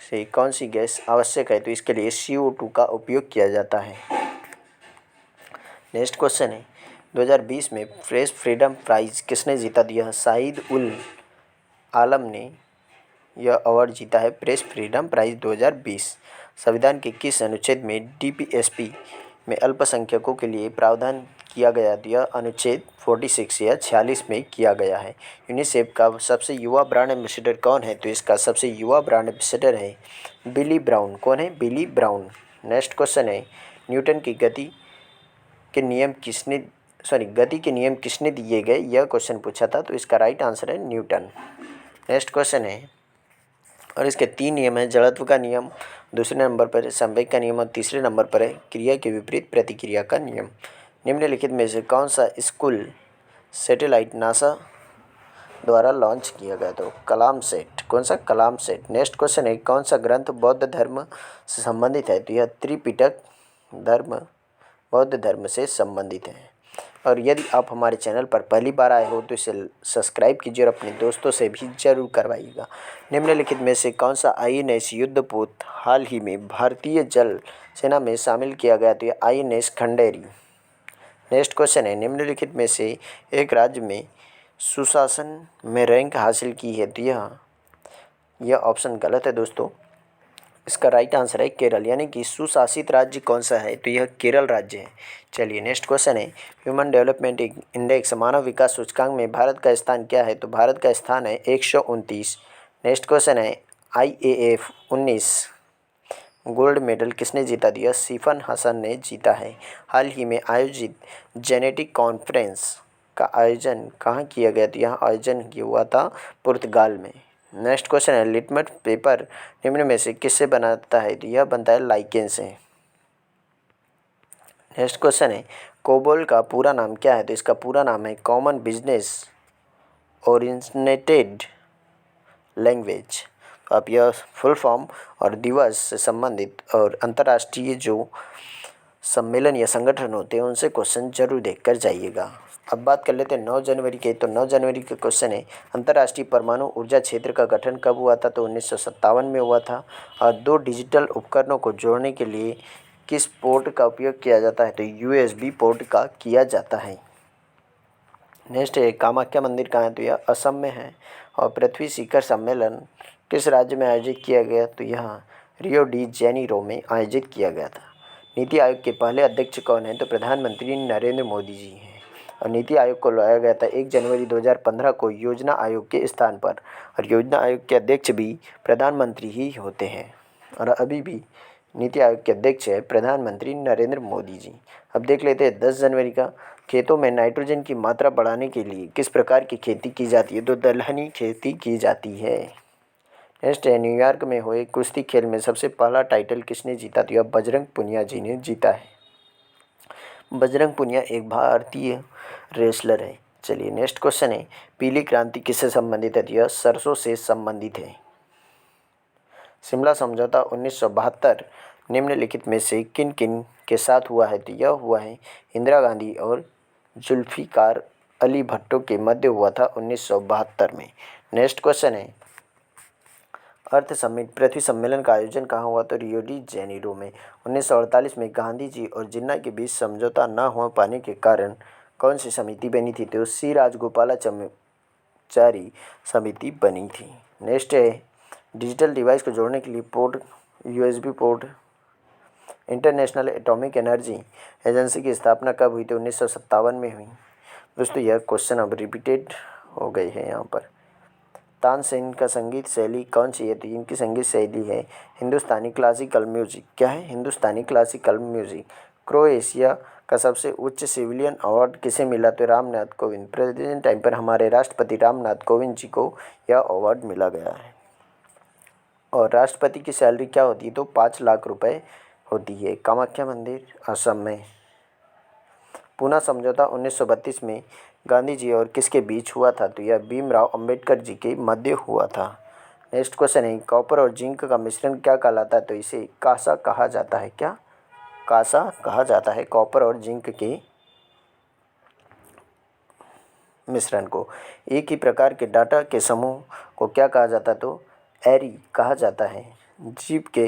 से कौन सी गैस आवश्यक है? तो इसके लिए CO2 का उपयोग किया जाता है। नेक्स्ट क्वेश्चन है, 2020 में प्रेस फ्रीडम प्राइज़ किसने जीता? दिया शाहिद उल आलम ने यह अवार्ड जीता है, प्रेस फ्रीडम प्राइज़ 2020। संविधान के किस अनुच्छेद में DPSP में अल्पसंख्यकों के लिए प्रावधान किया गया? दिया अनुच्छेद 46 या 46 में किया गया है। यूनिसेफ का सबसे युवा ब्रांड एम्बेसडर कौन है? तो इसका सबसे युवा ब्रांड एम्बेसडर है बिली ब्राउन। कौन है? बिली ब्राउन। नेक्स्ट क्वेश्चन है, न्यूटन की गति के नियम किसने दिए गए? यह क्वेश्चन पूछा था, तो इसका राइट आंसर है न्यूटन। नेक्स्ट क्वेश्चन है, और इसके 3 नियम हैं। जड़त्व का नियम, दूसरे नंबर पर संवेग का नियम और तीसरे नंबर पर है क्रिया के विपरीत प्रतिक्रिया का नियम। निम्नलिखित में से कौन सा स्कूल सैटेलाइट नासा द्वारा लॉन्च किया गया? तो कलाम सेट। कौन सा? कलाम सेट। नेक्स्ट क्वेश्चन है, कौन सा ग्रंथ बौद्ध धर्म से संबंधित है? तो यह त्रिपिटक धर्म बौद्ध धर्म से संबंधित है। और यदि आप हमारे चैनल पर पहली बार आए हो तो इसे सब्सक्राइब कीजिए और अपने दोस्तों से भी जरूर करवाइएगा। निम्नलिखित में से कौन सा INS युद्धपोत हाल ही में भारतीय जल सेना में शामिल किया गया? तो यह INS खंडेरी। नेक्स्ट क्वेश्चन है, निम्नलिखित में से एक राज्य में सुशासन में रैंक हासिल की है? तो यह ऑप्शन गलत है दोस्तों। इसका राइट आंसर है केरल, यानी कि सुशासित राज्य कौन सा है? तो यह केरल राज्य है। चलिए नेक्स्ट क्वेश्चन है, ह्यूमन डेवलपमेंट इंडेक्स मानव विकास सूचकांक में भारत का स्थान क्या है? तो भारत का स्थान है 129। नेक्स्ट क्वेश्चन है, IAF 19 गोल्ड मेडल किसने जीता? दिया सिफन हसन ने जीता है। हाल ही में आयोजित जेनेटिक कॉन्फ्रेंस का आयोजन कहाँ किया गया? तो यहाँ आयोजन किया हुआ था पुर्तगाल में। नेक्स्ट क्वेश्चन है, लिटमस पेपर निम्न में से किससे बनाता है? तो यह बनता है लाइकेन से। नेक्स्ट क्वेश्चन है, कोबोल का पूरा नाम क्या है? तो इसका पूरा नाम है कॉमन बिजनेस ओरिएंटेड लैंग्वेज। तो आप यह फुल फॉर्म और दिवस से संबंधित और अंतर्राष्ट्रीय जो सम्मेलन या संगठन होते हैं उनसे क्वेश्चन जरूर देखकर जाइएगा। अब बात कर लेते हैं 9 जनवरी के। तो 9 जनवरी के क्वेश्चन है, अंतर्राष्ट्रीय परमाणु ऊर्जा क्षेत्र का गठन कब हुआ था? तो 1957 में हुआ था। और 2 डिजिटल उपकरणों को जोड़ने के लिए किस पोर्ट का उपयोग किया जाता है? तो USB पोर्ट का किया जाता है। नेक्स्ट है, कामाख्या मंदिर कहाँ है? तो यह असम में है। और पृथ्वी शिखर सम्मेलन किस राज्य में आयोजित किया गया? तो यहाँ रियो डी जेनेरो में आयोजित किया गया था। नीति आयोग के पहले अध्यक्ष कौन है? तो प्रधानमंत्री नरेंद्र मोदी जी हैं। और नीति आयोग को लाया गया था 1 जनवरी 2015 को योजना आयोग के स्थान पर। और योजना आयोग के अध्यक्ष भी प्रधानमंत्री ही होते हैं। और अभी भी नीति आयोग के अध्यक्ष है प्रधानमंत्री नरेंद्र मोदी जी। अब देख लेते हैं 10 जनवरी का, खेतों में नाइट्रोजन की मात्रा बढ़ाने के लिए किस प्रकार की खेती की जाती है? तो दलहनी खेती की जाती है। नेक्स्ट है, न्यूयॉर्क में हुए कुश्ती खेल में सबसे पहला टाइटल किसने जीता? तो यह बजरंग पुनिया जी ने जीता है। बजरंग पुनिया एक भारतीय रेसलर है। चलिए नेक्स्ट क्वेश्चन है, पीली क्रांति किससे संबंधित है? तो यह सरसों से संबंधित है। शिमला समझौता 1972 निम्नलिखित में से किन किन के साथ हुआ है? तो यह हुआ है इंदिरा गांधी और जुल्फिकार अली भुट्टो के मध्य हुआ था 1972 में। नेक्स्ट क्वेश्चन है, अर्थ समिट पृथ्वी सम्मेलन का आयोजन कहाँ हुआ? तो रियो डी जेनेरो में। 1948 में गांधी जी और जिन्ना के बीच समझौता न हो पाने के कारण कौन सी समिति बनी थी? तो सी राजगोपालाचारी समिति बनी थी। नेक्स्ट है, डिजिटल डिवाइस को जोड़ने के लिए port USB port international atomic energy agency की स्थापना कब हुई? तो 1957 में हुई। दोस्तों यह क्वेश्चन अब रिपीटेड हो गए हैं यहाँ पर। तानसेन का संगीत शैली कौन सी है? तो इनकी संगीत शैली है हिंदुस्तानी क्लासिकल म्यूजिक। क्या है? हिंदुस्तानी क्लासिकल म्यूजिक। क्रोएशिया का सबसे उच्च सिविलियन अवार्ड किसे मिला? तो रामनाथ कोविंद। प्रेजेंट टाइम पर हमारे राष्ट्रपति रामनाथ कोविंद जी को यह अवार्ड मिला गया है। और राष्ट्रपति की सैलरी क्या होती है? तो 5 लाख रुपए होती है। कामाख्या मंदिर असम में। पूना समझौता 1932 में गांधी जी और किसके बीच हुआ था? तो यह भीमराव अंबेडकर जी के मध्य हुआ था। नेक्स्ट क्वेश्चन है, कॉपर और जिंक का मिश्रण क्या कहलाता है? तो इसे कांसा कहा जाता है। क्या? कांसा कहा जाता है कॉपर और जिंक के मिश्रण को। एक ही प्रकार के डाटा के समूह को क्या कहा जाता है? तो एरी कहा जाता है। जीभ के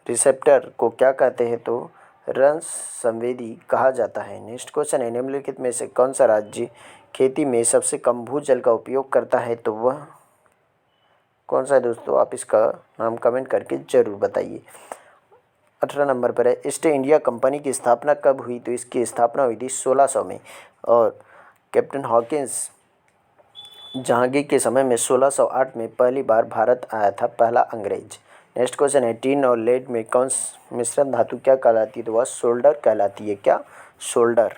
रिसेप्टर को क्या कहते हैं? तो रस संवेदी कहा जाता है। नेक्स्ट क्वेश्चन है, निम्नलिखित में से कौन सा राज्य खेती में सबसे कम भूजल का उपयोग करता है? तो वह कौन सा है दोस्तों? आप इसका नाम कमेंट करके जरूर बताइए। 18 नंबर पर है, ईस्ट इंडिया कंपनी की स्थापना कब हुई? तो इसकी स्थापना हुई थी 1600 में। और कैप्टन हॉकिंस जहांगीर के समय में 1608 में पहली बार भारत आया था पहला अंग्रेज। नेक्स्ट क्वेश्चन है, टीन और लेड में कौन मिश्रण धातु क्या कहलाती है? तो वह सोल्डर कहलाती है। क्या? सोल्डर।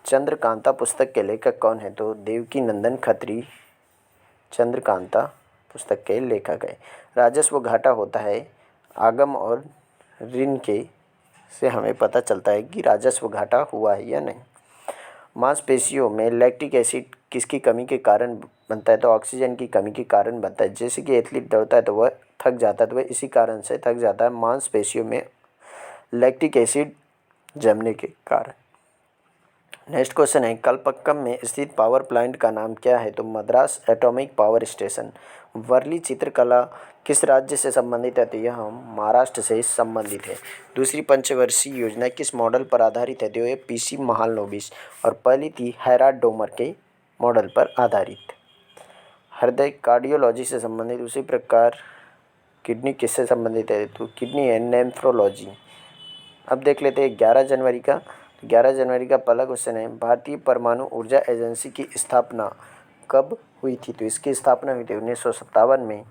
चंद्रकांता पुस्तक के लेखक कौन है? तो देवकी नंदन खत्री चंद्रकांता पुस्तक के लेखक है। राजस्व घाटा होता है आगम और ऋण के से हमें पता चलता है कि राजस्व घाटा हुआ है या नहीं। मांसपेशियों में लैक्टिक एसिड किसकी कमी के कारण बनता है? तो ऑक्सीजन की कमी के कारण बनता है। जैसे कि एथलीट दौड़ता है तो वह थक जाता है, तो वह इसी कारण से थक जाता है, मांसपेशियों में लैक्टिक एसिड जमने के कारण। नेक्स्ट क्वेश्चन है, कलपक्कम में स्थित पावर प्लांट का नाम क्या है? तो Madras atomic power station. Warli चित्रकला किस राज्य से संबंधित है? तो यह महाराष्ट्र से संबंधित है। दूसरी पंचवर्षीय योजना किस मॉडल पर आधारित है? तो यह पीसी महालनोबिस। और पहली थी हैराल्ड डोमर के मॉडल पर आधारित। हृदय कार्डियोलॉजी से संबंधित, उसी प्रकार किडनी किससे संबंधित है? तो किडनी है नेफ्रोलॉजी। अब देख लेते हैं 11 जनवरी का। 11 जनवरी का पहला क्वेश्चन है, भारतीय परमाणु ऊर्जा एजेंसी की स्थापना कब हुई थी? तो इसकी स्थापना हुई थी 1957 में।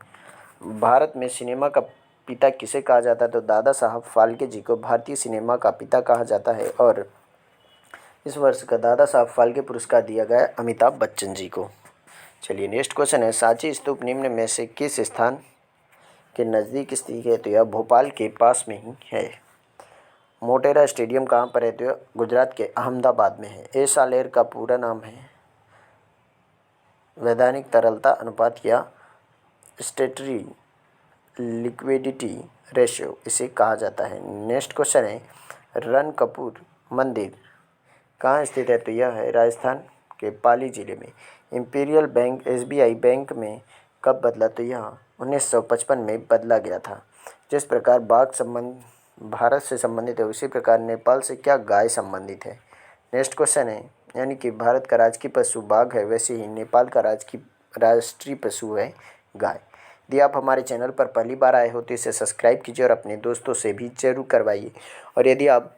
भारत में सिनेमा का पिता किसे कहा जाता है? तो दादा साहब फाल्के जी को भारतीय सिनेमा का पिता कहा जाता है। और इस वर्ष का दादा साहब फाल्के पुरस्कार दिया गया अमिताभ बच्चन जी को। चलिए नेक्स्ट क्वेश्चन है, सांची स्तूप निम्न में से किस स्थान के नज़दीक स्थित है? तो यह भोपाल के पास में ही है। मोटेरा स्टेडियम कहाँ पर है? तो यह गुजरात के अहमदाबाद में है। ए सालेर का पूरा नाम है वैधानिक तरलता अनुपात या स्टेटरी लिक्विडिटी रेशियो इसे कहा जाता है। नेक्स्ट क्वेश्चन है, रणकपुर मंदिर कहाँ स्थित है? तो यह है राजस्थान के पाली जिले में। इंपीरियल बैंक एसबीआई बैंक में कब बदला? तो यह 1955 में बदला गया था। जिस प्रकार बाघ संबंध भारत से संबंधित है, उसी प्रकार नेपाल से क्या गाय संबंधित है? नेक्स्ट क्वेश्चन है, यानी कि भारत का राजकीय पशु बाघ है, वैसे ही नेपाल का राष्ट्रीय पशु है गाय। यदि आप हमारे चैनल पर पहली बार आए हो तो इसे सब्सक्राइब कीजिए और अपने दोस्तों से भी जरूर करवाइए। और यदि आप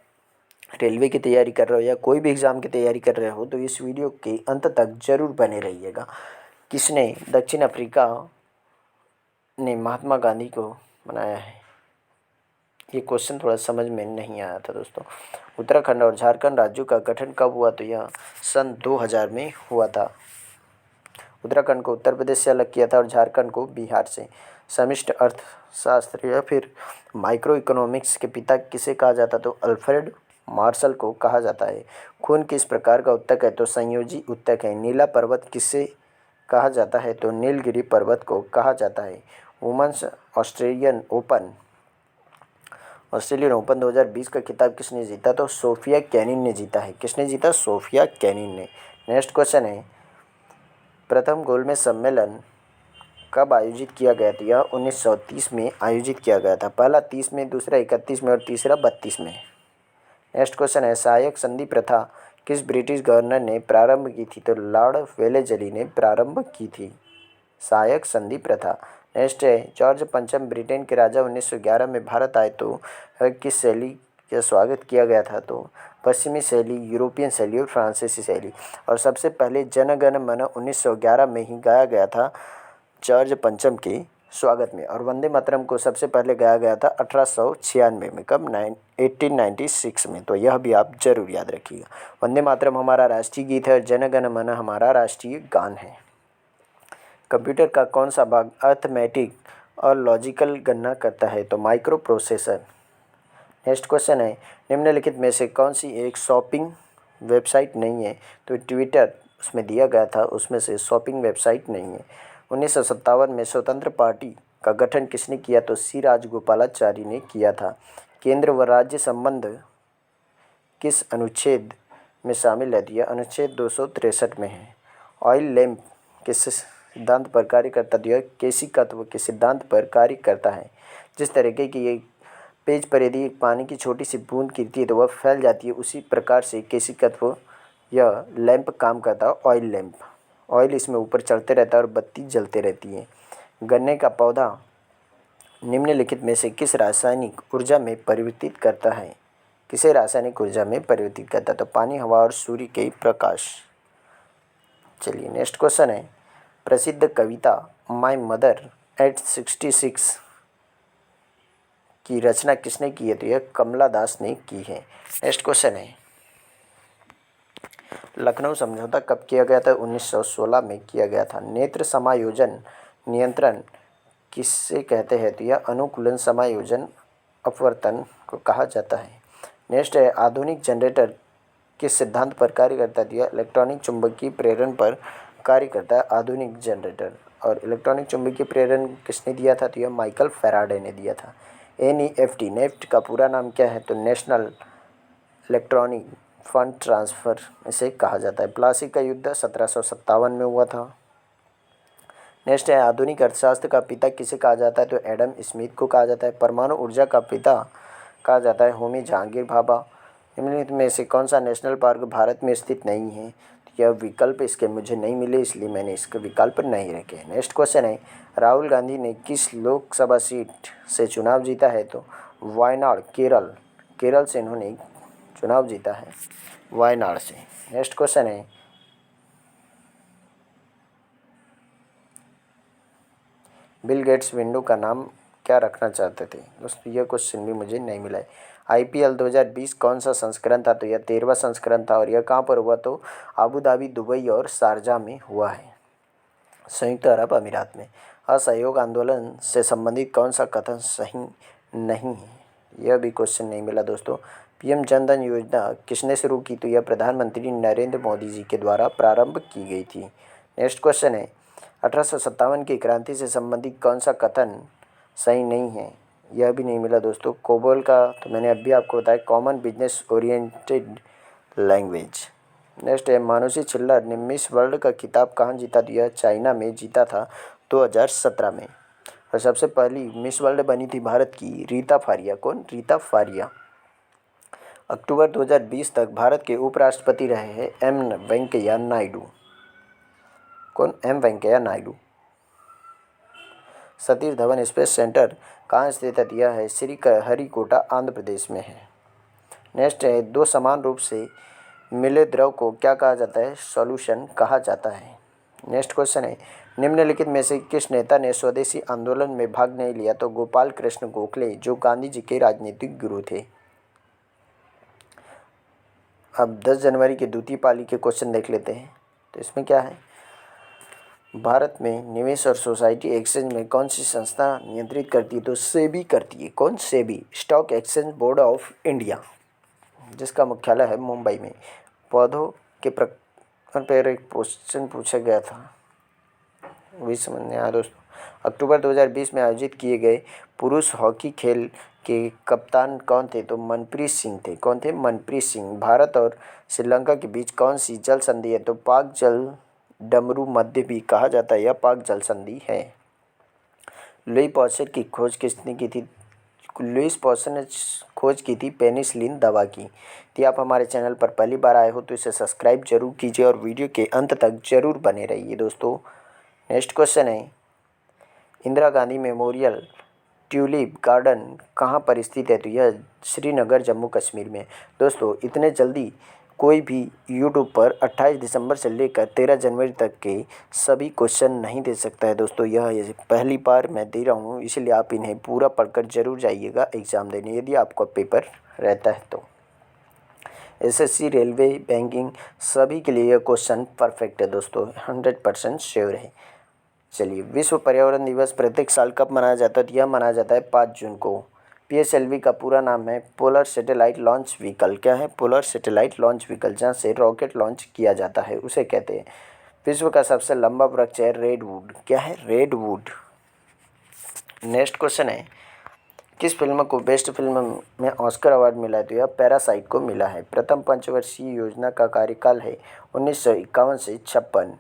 रेलवे की तैयारी कर रहे हो या कोई भी एग्ज़ाम की तैयारी कर रहे हो तो इस वीडियो के अंत तक जरूर बने रहिएगा। किसने दक्षिण अफ्रीका ने महात्मा गांधी को बनाया है? ये क्वेश्चन थोड़ा समझ में नहीं आया था दोस्तों। उत्तराखंड और झारखंड राज्यों का गठन कब हुआ? तो यह सन 2000 में हुआ था। उत्तराखंड को उत्तर प्रदेश से अलग किया था और झारखंड को बिहार से। समष्टि अर्थशास्त्र या फिर माइक्रो इकोनॉमिक्स के पिता किसे कहा जाता? तो अल्फ्रेड मार्शल को कहा जाता है। खून किस प्रकार का उत्तक है? तो संयोजी उत्तक है। नीला पर्वत किसे कहा जाता है? तो नीलगिरी पर्वत को कहा जाता है। वुमेन्स ऑस्ट्रेलियन ओपन 2020 का खिताब किसने जीता? तो सोफिया केनिन ने जीता है। किसने जीता? सोफिया केनिन ने। नेक्स्ट क्वेश्चन है, प्रथम गोलमेज सम्मेलन कब आयोजित किया गया? तो यह 1930 में आयोजित किया गया था। पहला 30 में, दूसरा 31 में और तीसरा 32 में। नेक्स्ट क्वेश्चन है, सहायक संधि प्रथा किस ब्रिटिश गवर्नर ने प्रारंभ की थी? तो लॉर्ड वेलेजली ने प्रारंभ की थी सहायक संधि प्रथा। नेक्स्ट है, जॉर्ज पंचम ब्रिटेन के राजा 1911 में भारत आए तो किस शैली का स्वागत किया गया था? तो पश्चिमी शैली, यूरोपियन शैली और फ्रांसीसी शैली। और सबसे पहले जन गण मन 1911 में ही गाया गया था जॉर्ज पंचम के स्वागत में। और वंदे मातरम को सबसे पहले गाया गया था 1896 में। कब? 1896 में। तो यह भी आप जरूर याद रखिएगा। वंदे मातरम हमारा राष्ट्रीय गीत है और जन गण मन हमारा राष्ट्रीय गान है। कंप्यूटर का कौन सा भाग अर्थमेटिक और लॉजिकल गणना करता है? तो माइक्रो प्रोसेसर। नेक्स्ट क्वेश्चन है, निम्नलिखित में से कौन सी एक शॉपिंग वेबसाइट नहीं है? तो ट्विटर उसमें दिया गया था, उसमें से शॉपिंग वेबसाइट नहीं है। 1957 में स्वतंत्र पार्टी का गठन किसने किया? तो सी राजगोपालाचारी ने किया था। केंद्र व राज्य संबंध किस अनुच्छेद में शामिल है? यह अनुच्छेद 263 में है। ऑयल लैंप किस सिद्धांत पर कार्य करता है? यह केशिकत्व के सिद्धांत पर कार्य करता है। जिस तरीके की ये पेज पर यदि पानी की छोटी सी बूंद गिरती है तो वह फैल जाती है, उसी प्रकार से केशिकत्व यह लैंप काम करता है। ऑयल लैंप, ऑयल इसमें ऊपर चढ़ते रहता है और बत्ती जलते रहती है। गन्ने का पौधा निम्नलिखित में से किस रासायनिक ऊर्जा में परिवर्तित करता है? किसे रासायनिक ऊर्जा में परिवर्तित करता है? तो पानी, हवा और सूर्य के प्रकाश। चलिए नेक्स्ट क्वेश्चन है, प्रसिद्ध कविता माय मदर एट 66 की रचना किसने की है? तो यह कमला दास ने की है। नेक्स्ट क्वेश्चन है, लखनऊ समझौता कब किया गया था? 1916 में किया गया था। नेत्र समायोजन नियंत्रण किससे कहते हैं? तो यह अनुकूलन समायोजन अपवर्तन को कहा जाता है। नेक्स्ट है, आधुनिक जनरेटर किस सिद्धांत पर कार्य करता है? यह इलेक्ट्रॉनिक चुंबकीय प्रेरण पर कार्य करता है आधुनिक जनरेटर। और इलेक्ट्रॉनिक चुंबकीय प्रेरण किसने दिया था? तो यह माइकल फैराडे ने दिया था। NEFT, नेफ्ट का पूरा नाम क्या है? तो नेशनल इलेक्ट्रॉनिक फंड ट्रांसफ़र इसे कहा जाता है। प्लासी का युद्ध 1757 में हुआ था। नेक्स्ट है, आधुनिक अर्थशास्त्र का पिता किसे कहा जाता है? तो एडम स्मिथ को कहा जाता है। परमाणु ऊर्जा का पिता कहा जाता है होमी जहांगीर भाभा। निम्नलिखित में से कौन सा नेशनल पार्क भारत में स्थित नहीं है? तो यह विकल्प इसके मुझे नहीं मिले, इसलिए मैंने इसके विकल्प नहीं रखे। नेक्स्ट क्वेश्चन है, राहुल गांधी ने किस लोकसभा सीट से चुनाव जीता है? तो वायनाड, केरल, केरल से इन्होंने चुनाव जीता है, वायनाड से। नेक्स्ट क्वेश्चन है, बिल गेट्स विंडो का नाम क्या रखना चाहते थे? दोस्तों यह क्वेश्चन भी मुझे नहीं मिला है। IPL 2020 कौन सा संस्करण था? तो यह 13वां संस्करण था। और यह कहाँ पर हुआ? तो आबू धाबी, दुबई और शारजा में हुआ है, संयुक्त अरब अमीरात में। असहयोग आंदोलन से संबंधित कौन सा कथन सही नहीं है? यह भी क्वेश्चन नहीं मिला दोस्तों। PM जन धन योजना किसने शुरू की? तो यह प्रधानमंत्री नरेंद्र मोदी जी के द्वारा प्रारंभ की गई थी। नेक्स्ट क्वेश्चन है, 1857 की क्रांति से संबंधित कौन सा कथन सही नहीं है? यह भी नहीं मिला दोस्तों। कोबोल का तो मैंने अभी आपको बताया, common business oriented language. Next है, मानुषी छिल्लर ने मिस वर्ल्ड का खिताब कहाँ जीता? दिया चाइना में जीता था 2017 में। और सबसे पहली मिस वर्ल्ड बनी थी भारत की रीता फारिया। कौन? रीता फारिया। अक्टूबर 2020 तक भारत के उपराष्ट्रपति रहे हैं M वेंकैया नायडू। कौन? M Venkaiah Naidu. Satish Dhawan space centre कहाँ स्थित है? यह है श्री हरिकोटा, आंध्र प्रदेश में है। नेक्स्ट है, दो समान रूप से मिले द्रव को क्या कहा जाता है? सॉल्यूशन कहा जाता है। नेक्स्ट क्वेश्चन है, निम्नलिखित में से किस नेता ने स्वदेशी आंदोलन में भाग नहीं लिया? तो गोपाल कृष्ण गोखले, जो गांधी जी के राजनीतिक गुरु थे। अब 10 जनवरी की द्वितीय पाली के क्वेश्चन देख लेते हैं। तो इसमें क्या है, भारत में निवेश और सोसाइटी एक्सचेंज में कौन सी संस्था नियंत्रित करती है? तो सेबी करती है। कौन? SEBI, stock exchange board of India, जिसका मुख्यालय है मुंबई में। पौधों के प्रकार पर एक क्वेश्चन पूछा गया था, वही समझ में आया दोस्तों। अक्टूबर 2020 में आयोजित किए गए पुरुष हॉकी खेल के कप्तान कौन थे? तो मनप्रीत सिंह थे। कौन थे? मनप्रीत सिंह। भारत और श्रीलंका के बीच कौन सी जल संधि है? तो पाक जल डमरू मध्य भी कहा जाता है, यह पाक जल संधि है। लुई पॉस्चर की खोज किसने की थी? लुईस पॉस्चर ने खोज की थी पेनिसिलिन दवा की। यदि आप हमारे चैनल पर पहली बार आए हो तो इसे सब्सक्राइब जरूर कीजिए और वीडियो के अंत तक जरूर बने रहिए दोस्तों। नेक्स्ट क्वेश्चन है, Indira Gandhi memorial tulip garden कहाँ पर स्थित है? तो यह श्रीनगर, जम्मू कश्मीर में। दोस्तों इतने जल्दी कोई भी यूट्यूब पर 28 दिसंबर से लेकर 13 जनवरी तक के सभी क्वेश्चन नहीं दे सकता है दोस्तों। यह पहली बार मैं दे रहा हूँ, इसलिए आप इन्हें पूरा पढ़कर ज़रूर जाइएगा एग्ज़ाम देने, यदि आपका पेपर रहता है तो। एसएससी, रेलवे, बैंकिंग सभी के लिए यह क्वेश्चन परफेक्ट है दोस्तों, 100% श्योर है। चलिए, विश्व पर्यावरण दिवस प्रत्येक साल कब मनाया जाता है? तो यह मनाया जाता है 5 जून को। पीएसएलवी का पूरा नाम है पोलर सैटेलाइट लॉन्च व्हीकल। क्या है? पोलर सैटेलाइट लॉन्च व्हीकल, जहाँ से रॉकेट लॉन्च किया जाता है उसे कहते हैं। विश्व का सबसे लंबा वृक्ष है रेडवुड। क्या है? रेडवुड। नेक्स्ट क्वेश्चन है, किस फिल्म को बेस्ट फिल्म में ऑस्कर अवार्ड मिला है? तो यह पैरासाइट को मिला है। प्रथम पंचवर्षीय योजना का कार्यकाल है 1951 से 56।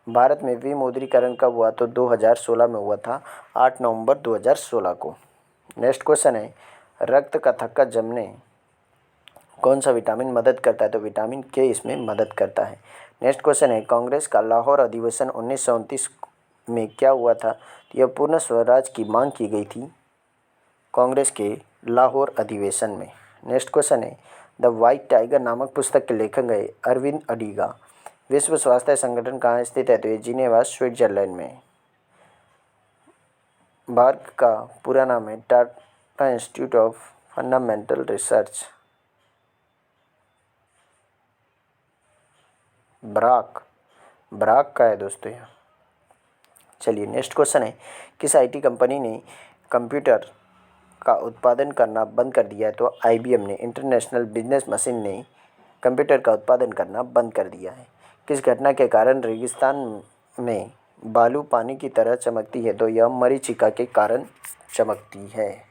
भारत में विमुद्रीकरण कब हुआ? तो 2016 में हुआ था, 8 नवंबर 2016 को। नेक्स्ट क्वेश्चन है, रक्त का थक्का जमने कौन सा विटामिन मदद करता है? तो विटामिन के इसमें मदद करता है। नेक्स्ट क्वेश्चन है, कांग्रेस का लाहौर अधिवेशन 1929 में क्या हुआ था? तो यह पूर्ण स्वराज की मांग की गई थी कांग्रेस के लाहौर अधिवेशन में। नेक्स्ट क्वेश्चन है, द वाइट टाइगर नामक पुस्तक के लेखक है अरविंद अडिगा। विश्व स्वास्थ्य संगठन कहाँ स्थित है? तो ये जिनेवा, स्विट्जरलैंड में। बार्क का पूरा नाम है Tata institute of fundamental research. Barack का है दोस्तों यह। चलिए, नेक्स्ट क्वेश्चन है, किस आईटी कंपनी ने कंप्यूटर का उत्पादन करना बंद कर दिया है? तो आईबीएम ने। इंटरनेशनल बिजनेस मशीन ने कंप्यूटर का उत्पादन करना बंद कर दिया है। किस घटना के कारण रेगिस्तान में बालू पानी की तरह चमकती है? तो यह मरीचिका के कारण चमकती है।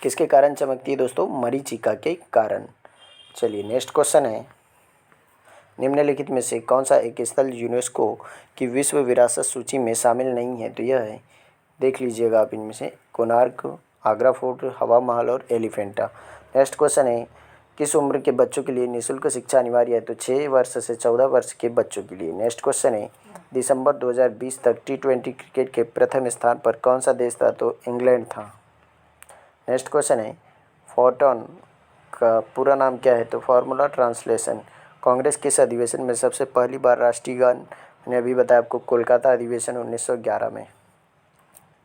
किसके कारण चमकती है दोस्तों? मरीचिका के कारण। चलिए, नेक्स्ट क्वेश्चन है, निम्नलिखित में से कौन सा एक स्थल यूनेस्को की विश्व विरासत सूची में शामिल नहीं है? तो यह है, देख लीजिएगा आप इनमें से, कोणार्क, आगरा फोर्ट, हवा महल और एलिफेंटा। नेक्स्ट क्वेश्चन है, किस उम्र के बच्चों के लिए निःशुल्क शिक्षा अनिवार्य है? तो 6 वर्ष से 14 वर्ष के बच्चों के लिए। नेक्स्ट क्वेश्चन है, दिसंबर 2020 तक T20 क्रिकेट के प्रथम स्थान पर कौन सा देश था? तो इंग्लैंड था। नेक्स्ट क्वेश्चन है, फोटॉन का पूरा नाम क्या है? तो फॉर्मूला ट्रांसलेशन। कांग्रेस किस अधिवेशन में सबसे पहली बार राष्ट्रीय गान? मैंने अभी बताया आपको, कोलकाता अधिवेशन 1911 में।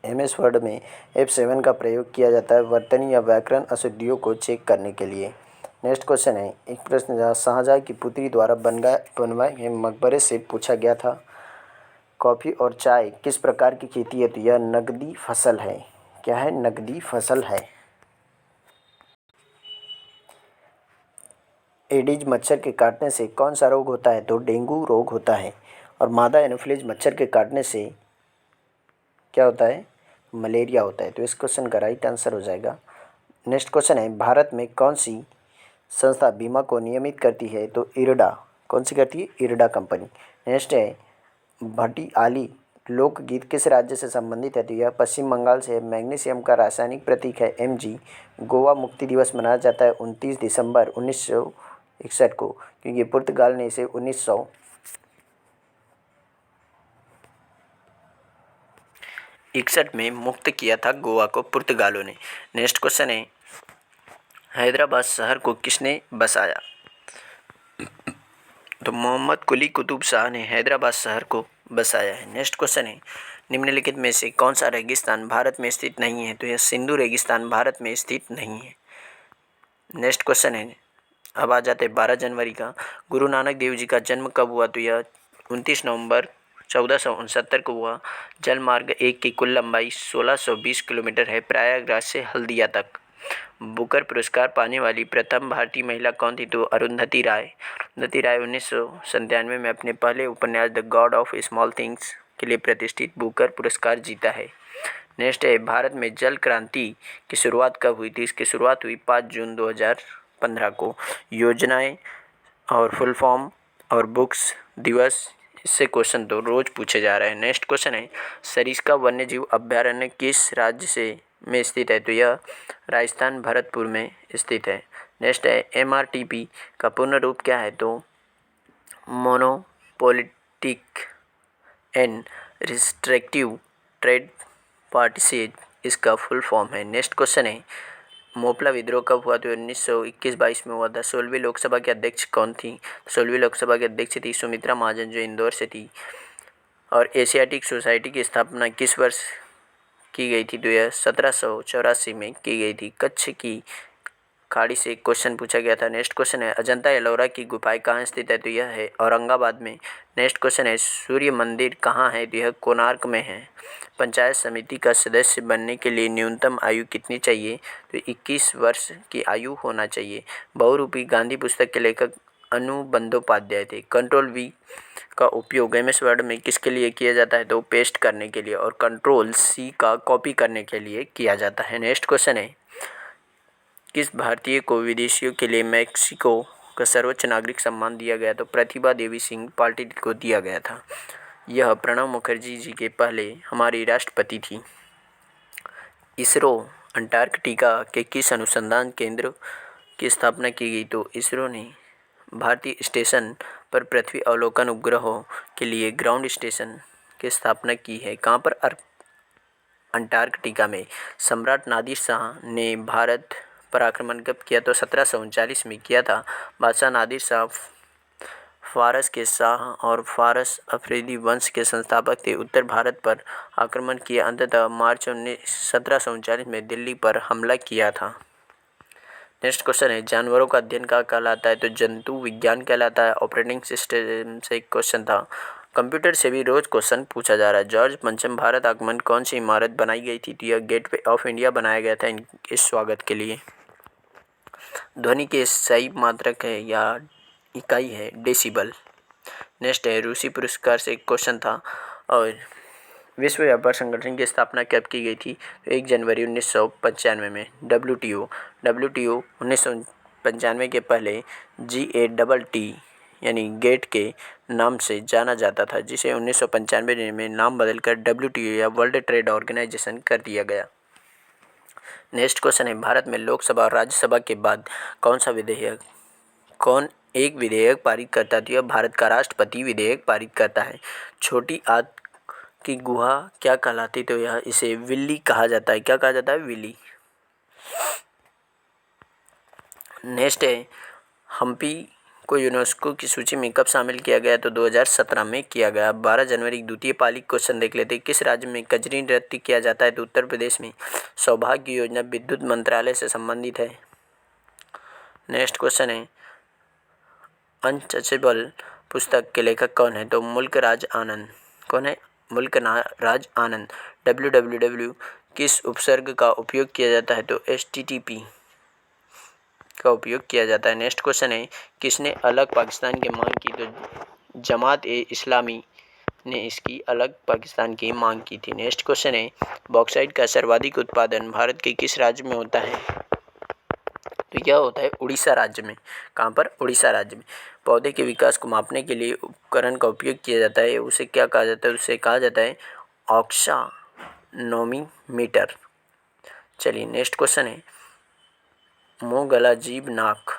MS वर्ड में F7 का प्रयोग किया जाता है वर्तनी या व्याकरण अशुद्धियों को चेक करने के लिए। नेक्स्ट क्वेश्चन है, एक प्रश्न जहाँ शाहजहाँ की पुत्री द्वारा बनवाए गए मकबरे से पूछा गया था, कॉफ़ी और चाय किस प्रकार की खेती है? तो यह नकदी फसल है। क्या है? नकदी फसल है। एडिज मच्छर के काटने से कौन सा रोग होता है? तो डेंगू रोग होता है। और मादा एनोफिलीज मच्छर के काटने से क्या होता है? मलेरिया होता है। तो इस क्वेश्चन का राइट आंसर हो जाएगा। नेक्स्ट क्वेश्चन है, भारत में कौन सी संस्था बीमा को नियमित करती है? तो इरडा। कौन सी करती है? IRDA company. नेक्स्ट है, भटियाली लोकगीत किस राज्य से संबंधित है? तो यह पश्चिम बंगाल से है। मैग्नीशियम का रासायनिक प्रतीक है Mg। गोवा मुक्ति दिवस मनाया जाता है 29 दिसंबर 1961 को, क्योंकि पुर्तगाल ने इसे 1961 में मुक्त किया था गोवा को पुर्तगालों ने। नेक्स्ट क्वेश्चन है, हैदराबाद शहर को किसने बसाया? तो मोहम्मद कुली कुतुब शाह ने हैदराबाद शहर को बसाया है। नेक्स्ट क्वेश्चन है, निम्नलिखित में से कौन सा रेगिस्तान भारत में स्थित नहीं है? तो यह सिंधु रेगिस्तान भारत में स्थित नहीं है। नेक्स्ट क्वेश्चन है, अब आ जाते 12 जनवरी का, गुरु नानक देव जी का जन्म कब हुआ? तो यह 29 नवंबर 1469 को हुआ। जल मार्ग 1 की कुल लंबाई 1620 किलोमीटर है, प्रयागराज से हल्दिया तक। बुकर पुरस्कार पाने वाली प्रथम भारतीय महिला कौन थी? तो अरुंधति राय। अरुंधति राय 1997 में अपने पहले उपन्यास the God of small things के लिए प्रतिष्ठित बुकर पुरस्कार जीता है। नेक्स्ट है, भारत में जल क्रांति की शुरुआत कब हुई थी? इसकी शुरुआत हुई 5 जून 2015 को। योजनाएं और फुल फॉर्म और बुक्स दिवस, इससे क्वेश्चन तो रोज पूछे जा रहे हैं। नेक्स्ट क्वेश्चन है, सरिस्का वन्यजीव अभ्यारण्य किस राज्य से में स्थित है? तो यह राजस्थान भरतपुर में स्थित है। नेक्स्ट है, MRTP का पूर्ण रूप क्या है? तो मोनोपोलिटिक एंड रिस्ट्रिक्टिव ट्रेड पार्टनरशिप इसका फुल फॉर्म है। नेक्स्ट क्वेश्चन है, मोपला विद्रोह कब हुआ? तो 1921-22 में हुआ था। 16वीं लोकसभा की अध्यक्ष कौन थी? 16वीं लोकसभा की अध्यक्ष थी सुमित्रा महाजन, जो इंदौर से थी। और एशियाटिक सोसाइटी की स्थापना किस वर्ष की गई थी? तो यह 1784 में की गई थी। कच्छ की खाड़ी से एक क्वेश्चन पूछा गया था। नेक्स्ट क्वेश्चन है, अजंता एलोरा की गुफाएं कहाँ स्थित है? तो यह है औरंगाबाद में। नेक्स्ट क्वेश्चन है, सूर्य मंदिर कहाँ है? तो यह कोणार्क में है। पंचायत समिति का सदस्य बनने के लिए न्यूनतम आयु कितनी चाहिए? तो 21 वर्ष की आयु होना चाहिए। बहुरूपी गांधी पुस्तक के लेखक अनु बंदोपाध्याय थे। कंट्रोल वी का उपयोग एमएस वर्ड में किसके लिए किया जाता है? तो पेस्ट करने के लिए। और कंट्रोल सी का कॉपी करने के लिए किया जाता है। नेक्स्ट क्वेश्चन है, किस भारतीय को विदेशियों के लिए मैक्सिको का सर्वोच्च नागरिक सम्मान दिया गया? तो प्रतिभा देवी सिंह पाटिल को दिया गया था। यह प्रणब मुखर्जी जी के पहले हमारी राष्ट्रपति थी। इसरो अंटार्कटिका के किस अनुसंधान केंद्र की स्थापना की गई? तो इसरो ने भारतीय स्टेशन पर पृथ्वी अवलोकन उपग्रहों के लिए ग्राउंड स्टेशन की स्थापना की है। कहाँ पर? अंटार्कटिका में। सम्राट नादिर शाह ने भारत पर आक्रमण कब किया? तो 1739 में किया था। बादशाह नादिर शाह फारस के शाह और फारस अफरीदी वंश के संस्थापक थे। उत्तर भारत पर आक्रमण किया। अंततः मार्च 1739 में दिल्ली पर हमला किया था। नेक्स्ट क्वेश्चन है, जानवरों का अध्ययन क्या कहलाता है? तो जंतु विज्ञान कहलाता है। ऑपरेटिंग सिस्टम से एक क्वेश्चन था। कंप्यूटर से भी रोज क्वेश्चन पूछा जा रहा है। जॉर्ज पंचम भारत आगमन कौन सी इमारत बनाई गई थी? तो यह गेटवे ऑफ इंडिया बनाया गया था इनके स्वागत के लिए। ध्वनि की सही मात्रक है या इकाई है? डेसिबल। नेक्स्ट है, रूसी पुरस्कार से एक क्वेश्चन था। और विश्व व्यापार संगठन की स्थापना कब की गई थी? तो 1 जनवरी 1995 में। डब्ल्यूटीओ 1995 के पहले GATT यानी गेट के नाम से जाना जाता था, जिसे 1995 में नाम बदलकर WTO या वर्ल्ड ट्रेड ऑर्गेनाइजेशन कर दिया गया। नेक्स्ट क्वेश्चन है, भारत में लोकसभा और राज्यसभा के बाद कौन एक विधेयक पारित करता है? तो यह भारत का राष्ट्रपति विधेयक पारित करता है। छोटी आग की गुहा क्या कहलाती? तो यह इसे विल्ली कहा जाता है। क्या कहा जाता है? विल्ली। नेक्स्ट है, हम्पी को यूनेस्को की सूची में कब शामिल किया गया? तो 2017 में किया गया। 12 जनवरी द्वितीय पाली क्वेश्चन देख लेते हैं। किस राज्य में कजरी नृत्य किया जाता है? तो उत्तर प्रदेश में। सौभाग्य योजना विद्युत मंत्रालय से संबंधित है। नेक्स्ट क्वेश्चन है, अनटचेबल पुस्तक के लेखक कौन है? तो मुल्क राज आनंद। कौन है? मुल्क राज आनंद। www किस उपसर्ग का उपयोग किया जाता है? तो HTTP का उपयोग किया जाता है। नेक्स्ट क्वेश्चन है, किसने अलग पाकिस्तान की मांग की? तो जमात ए इस्लामी ने इसकी अलग पाकिस्तान की मांग की थी। नेक्स्ट क्वेश्चन है, बॉक्साइट का सर्वाधिक उत्पादन भारत के किस राज्य में होता है? तो यह होता है उड़ीसा राज्य में। कहाँ पर? उड़ीसा राज्य में। पौधे के विकास को मापने के लिए उपकरण का उपयोग किया जाता है, उसे क्या कहा जाता है? उसे कहा जाता है ऑक्सानोमीटर। चलिए नेक्स्ट क्वेश्चन है, मुंह, गला, जीभ, नाक,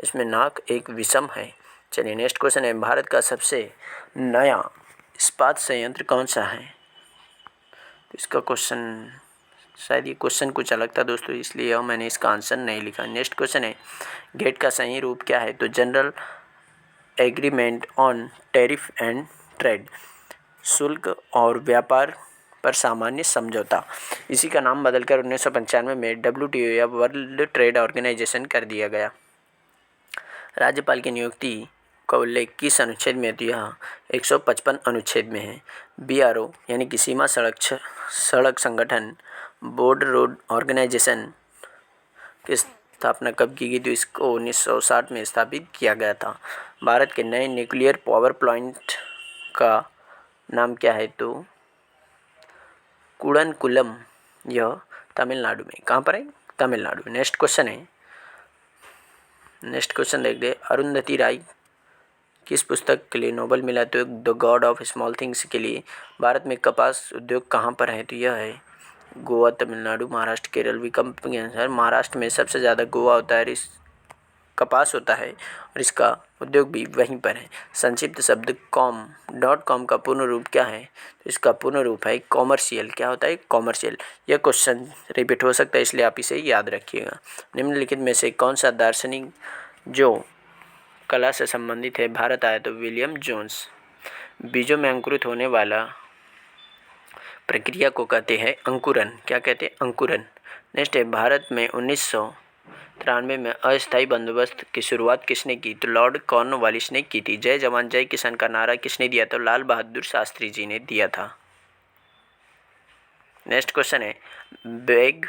इसमें नाक एक विषम है। चलिए नेक्स्ट क्वेश्चन है, भारत का सबसे नया इस्पात संयंत्र कौन सा है? तो इसका क्वेश्चन शायद ये क्वेश्चन कुछ अलग था दोस्तों, इसलिए मैंने इसका आंसर नहीं लिखा। नेक्स्ट क्वेश्चन है, गेट का सही रूप क्या है? तो general agreement on tariff and trade, शुल्क और व्यापार पर सामान्य समझौता। इसी का नाम बदलकर 1995 में WTO या वर्ल्ड ट्रेड ऑर्गेनाइजेशन कर दिया गया। राज्यपाल की नियुक्ति का उल्लेख किस अनुच्छेद में? तो यहाँ 155 अनुच्छेद में है। BRO यानी कि सीमा सड़क संगठन बोर्ड रोड ऑर्गेनाइजेशन की स्थापना कब की गई? तो इसको 1960 में स्थापित किया गया था। भारत के नए न्यूक्लियर पावर प्लांट का नाम क्या है? तो कुडनकुलम, यह तमिलनाडु में। कहाँ पर है? तमिलनाडु। नेक्स्ट क्वेश्चन देखते हैं, अरुंधति राय किस पुस्तक के लिए नोबेल मिला? तो the God of small things के लिए। भारत में कपास उद्योग कहाँ पर है? तो यह है गोवा, तमिलनाडु, महाराष्ट्र, केरल। विकल्प के अनुसार महाराष्ट्र में सबसे ज़्यादा गोवा होता है। कपास होता है और इसका उद्योग भी वहीं पर है। संक्षिप्त शब्द .com का पूर्ण रूप क्या है? तो इसका पूर्ण रूप है कॉमर्शियल। क्या होता है? कॉमर्शियल। यह क्वेश्चन रिपीट हो सकता है, इसलिए आप इसे याद रखिएगा। निम्नलिखित में से कौन सा दार्शनिक जो कला से संबंधित है भारत आया? तो विलियम जोन्स। बीजों में अंकुरित होने वाला प्रक्रिया को कहते हैं अंकुरन। क्या कहते हैं? अंकुरन। नेक्स्ट है, भारत में 1993 में अस्थायी बंदोबस्त की शुरुआत किसने की? तो लॉर्ड कॉर्नवालिस ने की थी। जय जवान जय किसान का नारा किसने दिया? तो लाल बहादुर शास्त्री जी ने दिया था। नेक्स्ट क्वेश्चन है, बैग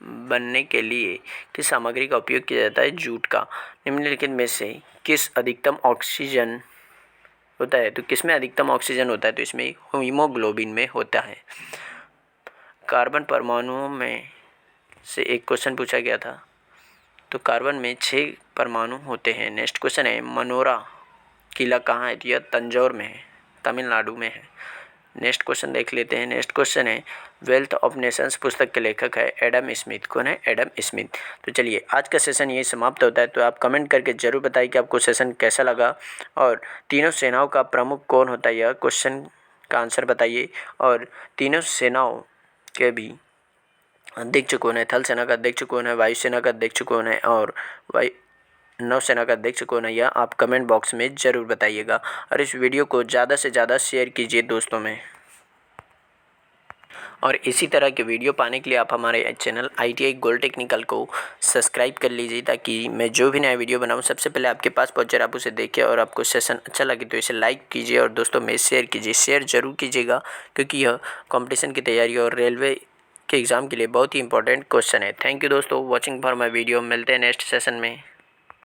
बनने के लिए किस सामग्री का उपयोग किया जाता है? जूट का। निम्नलिखित में से किस अधिकतम ऑक्सीजन होता है? तो किसमें अधिकतम ऑक्सीजन होता है? तो इसमें हीमोग्लोबिन में होता है। कार्बन परमाणुओं में से एक क्वेश्चन पूछा गया था, तो कार्बन में 6 परमाणु होते हैं। नेक्स्ट क्वेश्चन है, मनोरा किला कहाँ है? तो यह तंजौर में है, तमिलनाडु में है। नेक्स्ट क्वेश्चन देख लेते हैं। नेक्स्ट क्वेश्चन है, वेल्थ ऑफ नेशंस पुस्तक के लेखक है एडम स्मिथ। कौन है? Adam Smith. तो चलिए, आज का सेशन यही समाप्त होता है। तो आप कमेंट करके जरूर बताइए कि आपको सेशन कैसा लगा, और तीनों सेनाओं का प्रमुख कौन होता है, यह क्वेश्चन का आंसर बताइए। और तीनों सेनाओं के भी अध्यक्ष कौन है? थल सेना का अध्यक्ष कौन है? वायुसेना का अध्यक्ष कौन है? और नौसेना का अध्यक्ष कौन है? यह आप कमेंट बॉक्स में ज़रूर बताइएगा। और इस वीडियो को ज़्यादा से ज़्यादा शेयर कीजिए दोस्तों में। और इसी तरह के वीडियो पाने के लिए आप हमारे चैनल ITI गोल्ड टेक्निकल को सब्सक्राइब कर लीजिए, ताकि मैं जो भी नया वीडियो बनाऊं सबसे पहले आपके पास पहुंचे, आप उसे देखिए। और आपको सेशन अच्छा लगे तो इसे लाइक कीजिए और दोस्तों में शेयर कीजिए। शेयर जरूर कीजिएगा, क्योंकि यह कंपटीशन की तैयारी और रेलवे के एग्ज़ाम के लिए बहुत ही इंपॉर्टेंट क्वेश्चन है। थैंक यू दोस्तों वॉचिंग फॉर माई वीडियो। मिलते हैं नेक्स्ट सेशन में।